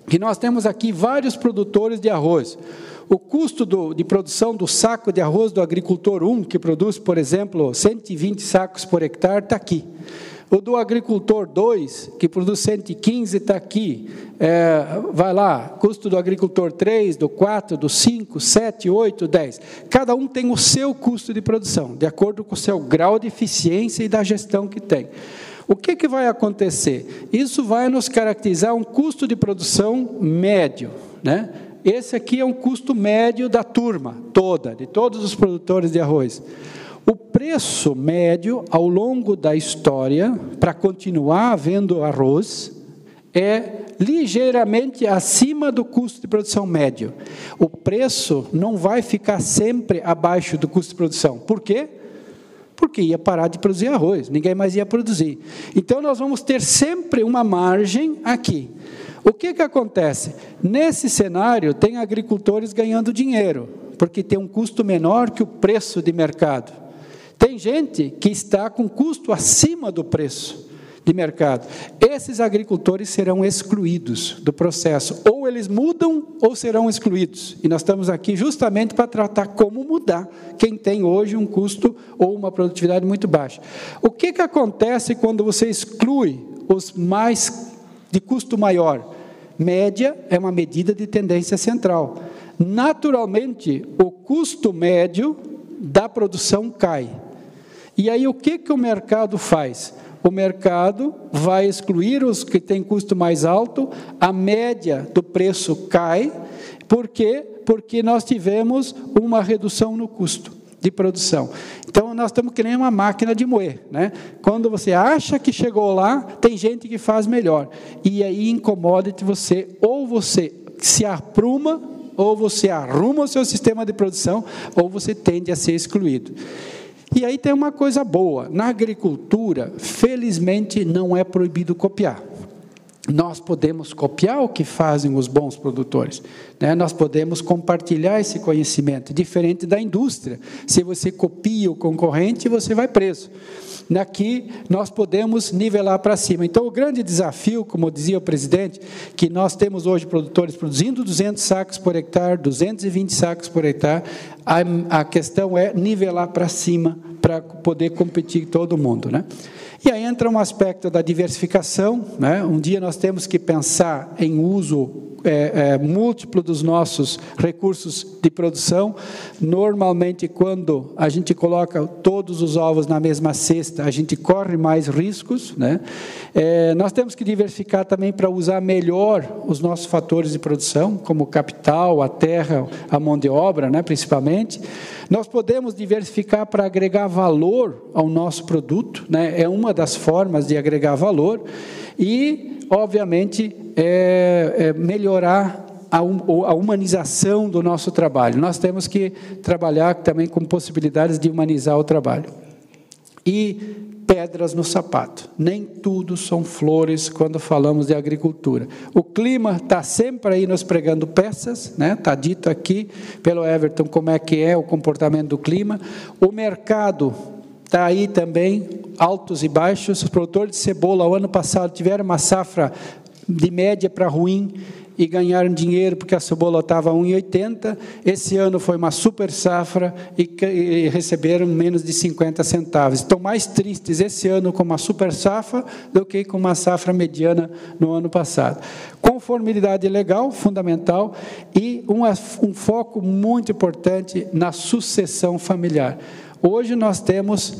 que nós temos aqui vários produtores de arroz. O custo de produção do saco de arroz do agricultor 1, que produz, por exemplo, 120 sacos por hectare, está aqui. O do agricultor 2, que produz 115, está aqui. Vai lá, custo do agricultor 3, do 4, do 5, 7, 8, 10. Cada um tem o seu custo de produção, de acordo com o seu grau de eficiência e da gestão que tem. O que vai acontecer? Isso vai nos caracterizar um custo de produção médio, né? Esse aqui é um custo médio da turma toda, de todos os produtores de arroz. O preço médio, ao longo da história, para continuar havendo arroz, é ligeiramente acima do custo de produção médio. O preço não vai ficar sempre abaixo do custo de produção. Por quê? Porque ia parar de produzir arroz, ninguém mais ia produzir. Então, nós vamos ter sempre uma margem aqui. O que acontece? Nesse cenário, tem agricultores ganhando dinheiro, porque tem um custo menor que o preço de mercado. Tem gente que está com custo acima do preço de mercado. Esses agricultores serão excluídos do processo. Ou eles mudam ou serão excluídos. E nós estamos aqui justamente para tratar como mudar quem tem hoje um custo ou uma produtividade muito baixa. O que acontece quando você exclui os mais de custo maior? Média é uma medida de tendência central. Naturalmente, o custo médio da produção cai. E aí, o que o mercado faz? O mercado vai excluir os que têm custo mais alto, a média do preço cai. Por quê? Porque nós tivemos uma redução no custo de produção. Então, nós estamos que nem uma máquina de moer, né? Quando você acha que chegou lá, tem gente que faz melhor. E aí, em commodity, você se apruma, ou você arruma o seu sistema de produção, ou você tende a ser excluído. E aí tem uma coisa boa, na agricultura, felizmente não é proibido copiar. Nós podemos copiar o que fazem os bons produtores, né? Nós podemos compartilhar esse conhecimento, diferente da indústria. Se você copia o concorrente, você vai preso. Aqui nós podemos nivelar para cima. Então, o grande desafio, como dizia o presidente, que nós temos hoje produtores produzindo 200 sacos por hectare, 220 sacos por hectare, a questão é nivelar para cima para poder competir todo mundo, né? E aí entra um aspecto da diversificação, né? Um dia nós temos que pensar em uso múltiplo dos nossos recursos de produção. Normalmente, quando a gente coloca todos os ovos na mesma cesta, a gente corre mais riscos, né? Nós temos que diversificar também para usar melhor os nossos fatores de produção, como o capital, a terra, a mão de obra, né, principalmente. Nós podemos diversificar para agregar valor ao nosso produto, né? É uma das formas de agregar valor. E, obviamente, melhorar a humanização do nosso trabalho. Nós temos que trabalhar também com possibilidades de humanizar o trabalho. E pedras no sapato. Nem tudo são flores quando falamos de agricultura. O clima está sempre aí nos pregando peças, né? Está dito aqui pelo Everton como é que é o comportamento do clima. O mercado está aí também, altos e baixos. Os produtores de cebola, o ano passado, tiveram uma safra de média para ruim e ganharam dinheiro porque a cebola estava a 1,80. Esse ano foi uma super safra e receberam menos de 50 centavos. Estão mais tristes esse ano com uma super safra do que com uma safra mediana no ano passado. Conformidade legal, fundamental, e um foco muito importante na sucessão familiar. Hoje nós temos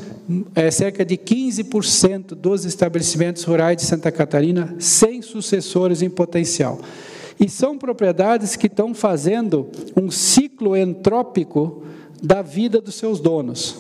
cerca de 15% dos estabelecimentos rurais de Santa Catarina sem sucessores em potencial. E são propriedades que estão fazendo um ciclo entrópico da vida dos seus donos,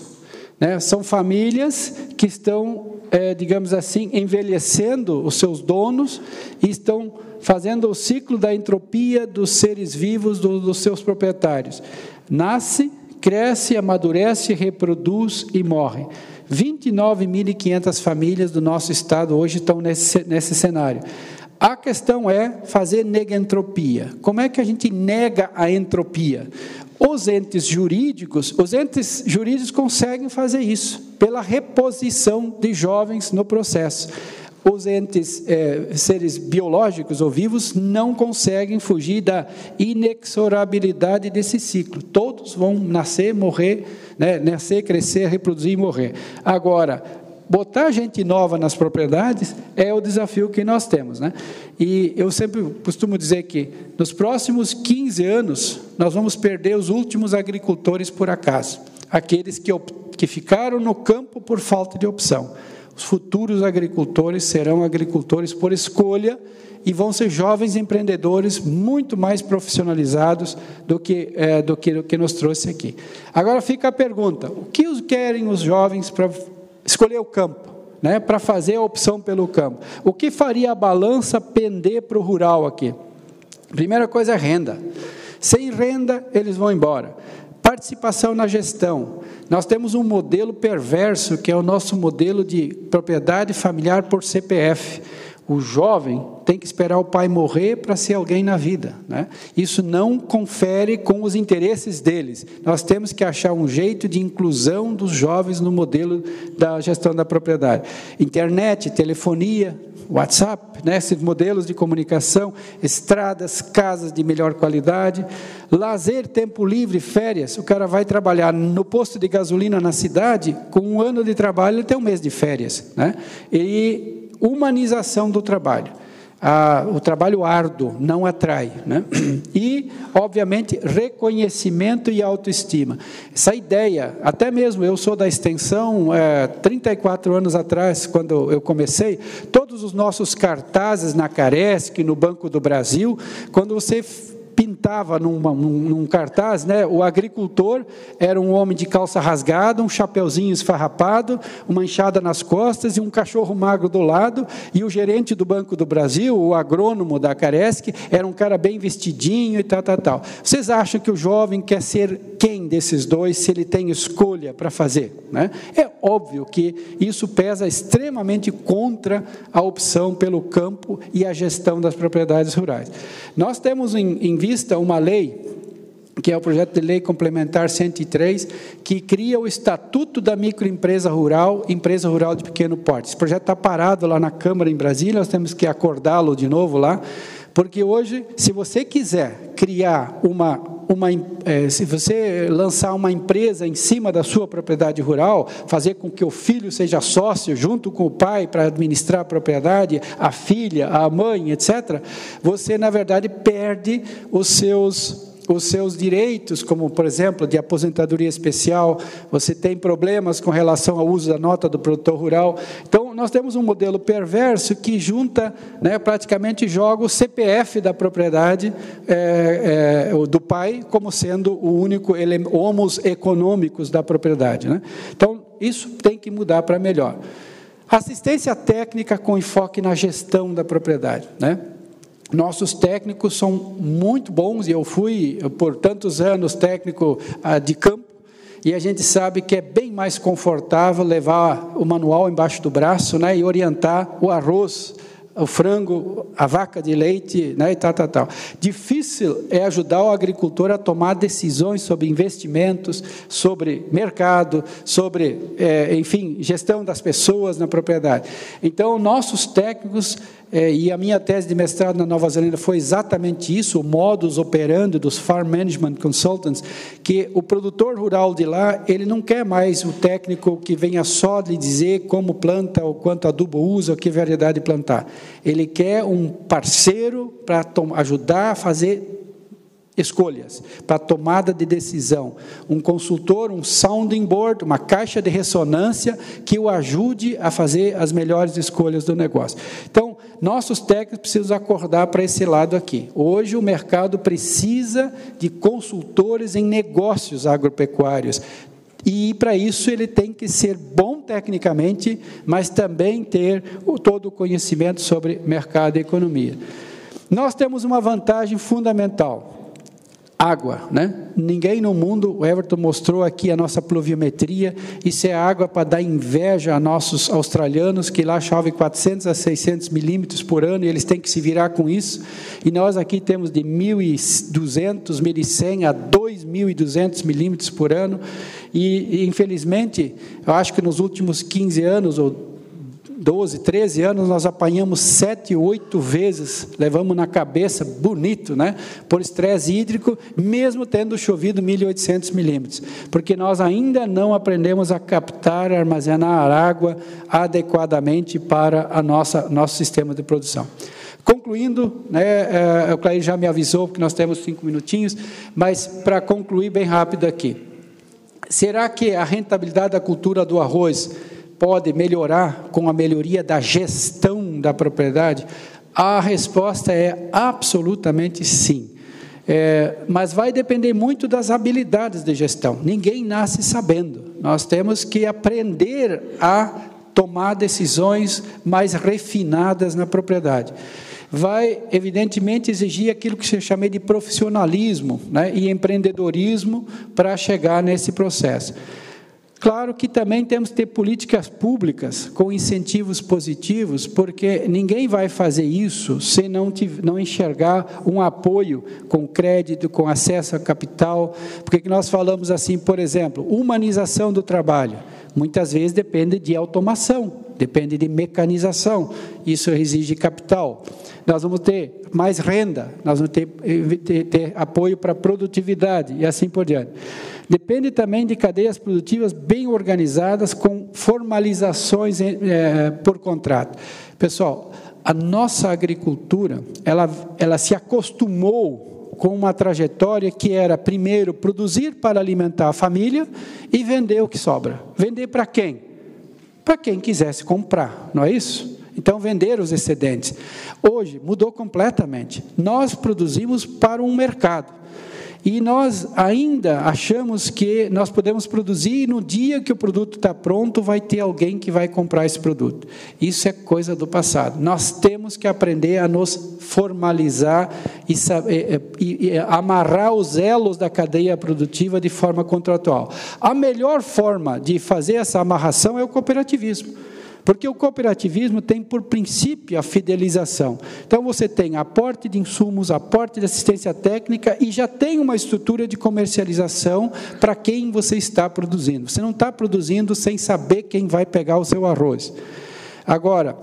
né? São famílias que estão, digamos assim, envelhecendo os seus donos e estão fazendo o ciclo da entropia dos seres vivos dos seus proprietários. Nasce, cresce, amadurece, reproduz e morre. 29.500 famílias do nosso estado hoje estão nesse cenário. A questão é fazer negentropia. Como é que a gente nega a entropia? Os entes jurídicos conseguem fazer isso, pela reposição de jovens no processo. Os entes, seres biológicos ou vivos, não conseguem fugir da inexorabilidade desse ciclo. Todos vão nascer, morrer, né? Nascer, crescer, reproduzir e morrer. Agora, botar gente nova nas propriedades é o desafio que nós temos, né? E eu sempre costumo dizer que nos próximos 15 anos nós vamos perder os últimos agricultores por acaso, aqueles que ficaram no campo por falta de opção. Os futuros agricultores serão agricultores por escolha e vão ser jovens empreendedores muito mais profissionalizados do que nos trouxe aqui. Agora fica a pergunta: o que querem os jovens para escolher o campo, né? Para fazer a opção pelo campo? O que faria a balança pender para o rural aqui? Primeira coisa é renda. Sem renda, eles vão embora. Participação na gestão. Nós temos um modelo perverso, que é o nosso modelo de propriedade familiar por CPF. O jovem tem que esperar o pai morrer para ser alguém na vida, né? Isso não confere com os interesses deles. Nós temos que achar um jeito de inclusão dos jovens no modelo da gestão da propriedade. Internet, telefonia, WhatsApp, né? Esses modelos de comunicação, estradas, casas de melhor qualidade, lazer, tempo livre, férias. O cara vai trabalhar no posto de gasolina na cidade, com um ano de trabalho, ele tem um mês de férias, né? E humanização do trabalho. O trabalho árduo não atrai, né? E, obviamente, reconhecimento e autoestima. Essa ideia, até mesmo eu sou da extensão, 34 anos atrás, quando eu comecei, todos os nossos cartazes na Caresc, no Banco do Brasil, quando você pintava num cartaz, né? O agricultor era um homem de calça rasgada, um chapeuzinho esfarrapado, uma enxada nas costas e um cachorro magro do lado, e o gerente do Banco do Brasil, o agrônomo da Caresc, era um cara bem vestidinho e tal. Vocês acham que o jovem quer ser quem desses dois, se ele tem escolha para fazer, né? É óbvio que isso pesa extremamente contra a opção pelo campo e a gestão das propriedades rurais. Nós temos em vista uma lei, que é o projeto de lei complementar 103, que cria o Estatuto da Microempresa Rural, Empresa Rural de Pequeno Porte. Esse projeto está parado lá na Câmara em Brasília, nós temos que acordá-lo de novo lá, porque hoje, se você quiser criar se você lançar uma empresa em cima da sua propriedade rural, fazer com que o filho seja sócio junto com o pai para administrar a propriedade, a filha, a mãe, etc., você, na verdade, perde os seus direitos, como, por exemplo, de aposentadoria especial, você tem problemas com relação ao uso da nota do produtor rural. Então, nós temos um modelo perverso que junta, né, praticamente joga o CPF da propriedade do pai como sendo o único homos econômicos da propriedade, né? Então, isso tem que mudar para melhor. Assistência técnica com enfoque na gestão da propriedade, né? Nossos técnicos são muito bons, e eu fui, por tantos anos, técnico de campo, e a gente sabe que é bem mais confortável levar o manual embaixo do braço, né, e orientar o arroz, o frango, a vaca de leite, né, e tal. Difícil é ajudar o agricultor a tomar decisões sobre investimentos, sobre mercado, sobre, enfim, gestão das pessoas na propriedade. Então, nossos técnicos, e a minha tese de mestrado na Nova Zelândia foi exatamente isso, o modus operandi dos Farm Management Consultants, que o produtor rural de lá, ele não quer mais o técnico que venha só lhe dizer como planta, ou quanto adubo usa, ou que variedade plantar. Ele quer um parceiro para ajudar a fazer escolhas, para tomada de decisão, um consultor, um sounding board, uma caixa de ressonância que o ajude a fazer as melhores escolhas do negócio. Então, nossos técnicos precisam acordar para esse lado aqui. Hoje o mercado precisa de consultores em negócios agropecuários, e para isso ele tem que ser bom tecnicamente, mas também ter todo o conhecimento sobre mercado e economia. Nós temos uma vantagem fundamental: água, né? Ninguém no mundo, o Everton mostrou aqui a nossa pluviometria, isso é água para dar inveja a nossos australianos, que lá chove 400 a 600 milímetros por ano, e eles têm que se virar com isso, e nós aqui temos de 1.200, 1.100 a 2.200 milímetros por ano, e infelizmente, eu acho que nos últimos 15 anos, ou 12, 13 anos, nós apanhamos 7, 8 vezes, levamos na cabeça, bonito, né? Por estresse hídrico, mesmo tendo chovido 1.800 milímetros, porque nós ainda não aprendemos a captar, a armazenar água adequadamente para nosso sistema de produção. Concluindo, né, o Clair já me avisou, porque nós temos 5 minutinhos, mas para concluir bem rápido aqui, será que a rentabilidade da cultura do arroz pode melhorar com a melhoria da gestão da propriedade? A resposta é absolutamente sim. Mas vai depender muito das habilidades de gestão. Ninguém nasce sabendo. Nós temos que aprender a tomar decisões mais refinadas na propriedade. Vai, evidentemente, exigir aquilo que se chama de profissionalismo, né, e empreendedorismo para chegar nesse processo. Claro que também temos que ter políticas públicas com incentivos positivos, porque ninguém vai fazer isso se não enxergar um apoio com crédito, com acesso a capital. Porque nós falamos assim, por exemplo, humanização do trabalho. Muitas vezes depende de automação, depende de mecanização, isso exige capital. Nós vamos ter mais renda, nós vamos ter apoio para a produtividade e assim por diante. Depende também de cadeias produtivas bem organizadas, com formalizações por contrato. Pessoal, a nossa agricultura, ela se acostumou com uma trajetória que era, primeiro, produzir para alimentar a família e vender o que sobra. Vender para quem? Para quem quisesse comprar, não é isso? então vender os excedentes. Hoje mudou completamente. Nós produzimos para um mercado. E nós ainda achamos que nós podemos produzir e no dia que o produto está pronto vai ter alguém que vai comprar esse produto. Isso é coisa do passado. Nós temos que aprender a nos formalizar e amarrar os elos da cadeia produtiva de forma contratual. A melhor forma de fazer essa amarração é o cooperativismo. Porque o cooperativismo tem por princípio a fidelização. Então você tem aporte de insumos, aporte de assistência técnica e já tem uma estrutura de comercialização para quem você está produzindo. Você não está produzindo sem saber quem vai pegar o seu arroz. Agora,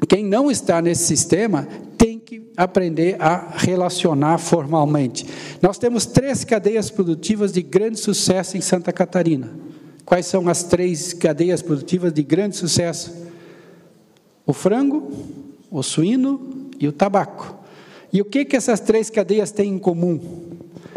quem não está nesse sistema tem que aprender a relacionar formalmente. Nós temos 3 cadeias produtivas de grande sucesso em Santa Catarina. Quais são as 3 cadeias produtivas de grande sucesso? O frango, o suíno e o tabaco. E o que essas 3 cadeias têm em comum?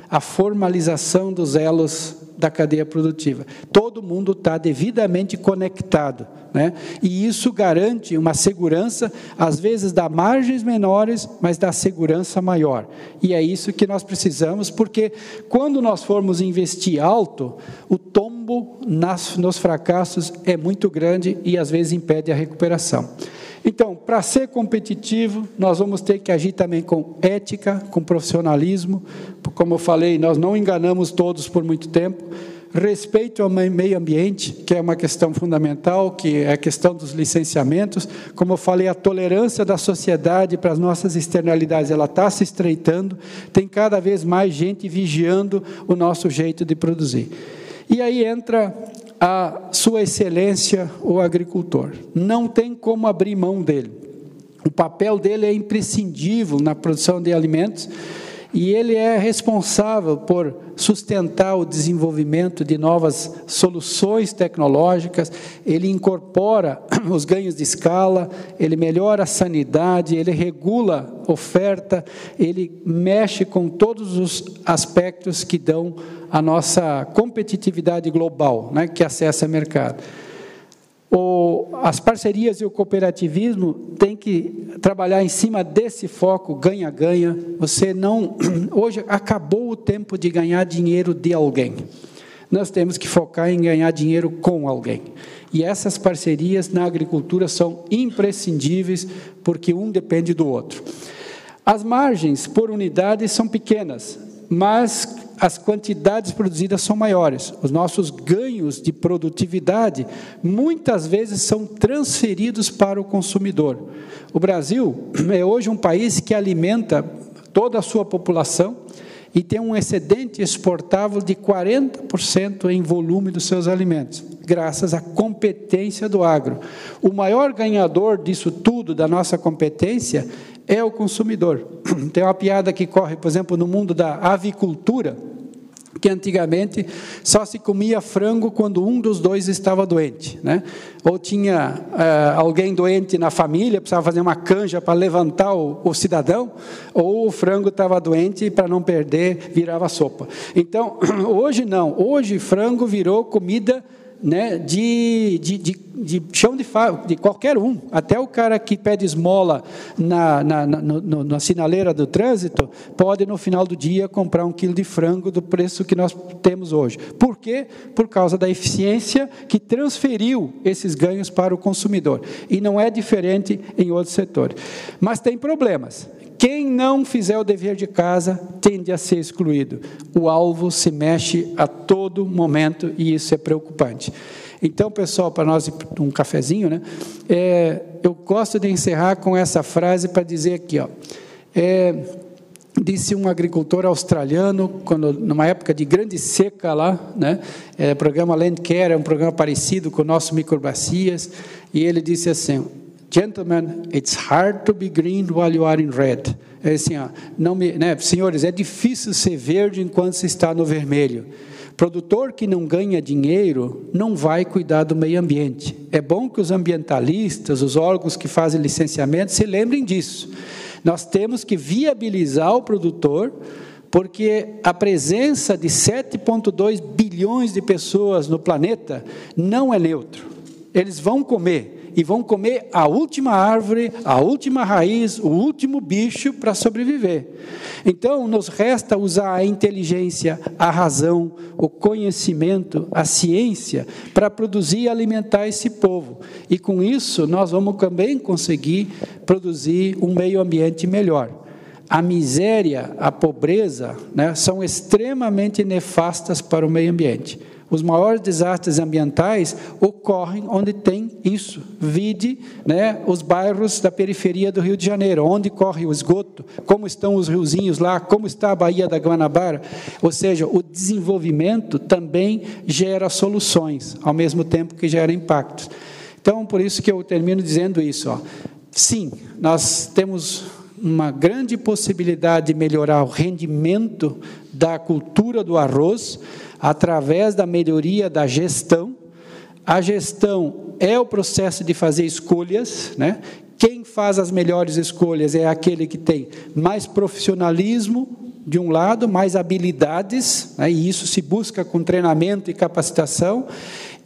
A formalização dos elos da cadeia produtiva. Todo mundo está devidamente conectado, né? E isso garante uma segurança, às vezes dá margens menores, mas dá segurança maior. E é isso que nós precisamos, porque quando nós formos investir alto, o tombo nos fracassos é muito grande e às vezes impede a recuperação. Então, para ser competitivo, nós vamos ter que agir também com ética, com profissionalismo. Como eu falei, nós não enganamos todos por muito tempo. Respeito ao meio ambiente, que é uma questão fundamental, que é a questão dos licenciamentos. Como eu falei, a tolerância da sociedade para as nossas externalidades, ela está se estreitando. Tem cada vez mais gente vigiando o nosso jeito de produzir. E aí entra a sua excelência, o agricultor. Não tem como abrir mão dele. O papel dele é imprescindível na produção de alimentos e ele é responsável por sustentar o desenvolvimento de novas soluções tecnológicas, ele incorpora os ganhos de escala, ele melhora a sanidade, ele regula a oferta, ele mexe com todos os aspectos que dão a nossa competitividade global, né, que acessa o mercado. As parcerias e o cooperativismo têm que trabalhar em cima desse foco ganha-ganha. Hoje acabou o tempo de ganhar dinheiro de alguém. Nós temos que focar em ganhar dinheiro com alguém. E essas parcerias na agricultura são imprescindíveis, porque um depende do outro. As margens por unidade são pequenas, mas as quantidades produzidas são maiores. Os nossos ganhos de produtividade, muitas vezes, são transferidos para o consumidor. O Brasil é hoje um país que alimenta toda a sua população e tem um excedente exportável de 40% em volume dos seus alimentos, graças à competência do agro. O maior ganhador disso tudo, da nossa competência, é o consumidor. Tem uma piada que corre, por exemplo, no mundo da avicultura, que antigamente só se comia frango quando um dos dois estava doente, né? Ou tinha alguém doente na família, precisava fazer uma canja para levantar o cidadão, ou o frango estava doente e para não perder virava sopa. Então, hoje não, hoje frango virou comida, né, de chão de qualquer um, até o cara que pede esmola na sinaleira do trânsito, pode no final do dia comprar 1 quilo de frango do preço que nós temos hoje. Por quê? Por causa da eficiência que transferiu esses ganhos para o consumidor. E não é diferente em outros setores. Mas tem problemas. Quem não fizer o dever de casa tende a ser excluído. O alvo se mexe a todo momento e isso é preocupante. Então, pessoal, para nós um cafezinho, né? Eu gosto de encerrar com essa frase para dizer aqui, ó. Disse um agricultor australiano, numa época de grande seca lá, né? O programa Landcare é um programa parecido com o nosso Microbacias, e ele disse assim: Gentlemen, it's hard to be green while you are in red. É assim, ó, senhores, é difícil ser verde enquanto se está no vermelho. Produtor que não ganha dinheiro não vai cuidar do meio ambiente. É bom que os ambientalistas, os órgãos que fazem licenciamento, se lembrem disso. Nós temos que viabilizar o produtor, porque a presença de 7,2 bilhões de pessoas no planeta não é neutro. Eles vão comer. e vão comer a última árvore, a última raiz, o último bicho para sobreviver. Então, nos resta usar a inteligência, a razão, o conhecimento, a ciência, para produzir e alimentar esse povo. E com isso, nós vamos também conseguir produzir um meio ambiente melhor. A miséria, a pobreza, né, são extremamente nefastas para o meio ambiente. Os maiores desastres ambientais ocorrem onde tem isso. Vide, né, os bairros da periferia do Rio de Janeiro, onde corre o esgoto, como estão os riozinhos lá, como está a Baía da Guanabara. Ou seja, o desenvolvimento também gera soluções, ao mesmo tempo que gera impactos. Então, por isso que eu termino dizendo isso. Ó. Sim, nós temos uma grande possibilidade de melhorar o rendimento da cultura do arroz, através da melhoria da gestão. A gestão é o processo de fazer escolhas, né? Quem faz as melhores escolhas é aquele que tem mais profissionalismo, de um lado, mais habilidades, né? E isso se busca com treinamento e capacitação,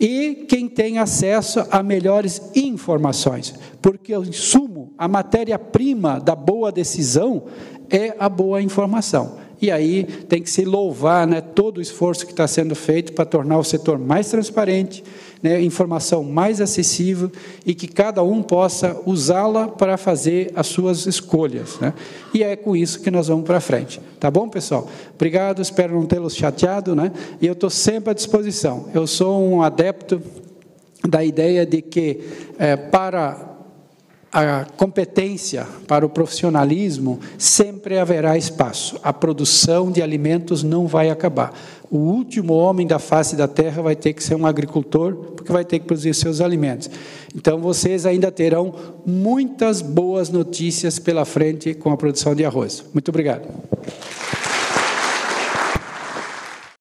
e quem tem acesso a melhores informações, porque o insumo, a matéria-prima da boa decisão é a boa informação. E aí tem que se louvar, né, todo o esforço que está sendo feito para tornar o setor mais transparente, né, informação mais acessível e que cada um possa usá-la para fazer as suas escolhas, né? E é com isso que nós vamos para frente. Tá bom, pessoal? Obrigado, espero não tê-los chateado, né? E eu estou sempre à disposição. Eu sou um adepto da ideia de que para a competência, para o profissionalismo, sempre haverá espaço. A produção de alimentos não vai acabar. O último homem da face da terra vai ter que ser um agricultor, porque vai ter que produzir seus alimentos. Então, vocês ainda terão muitas boas notícias pela frente com a produção de arroz. Muito obrigado.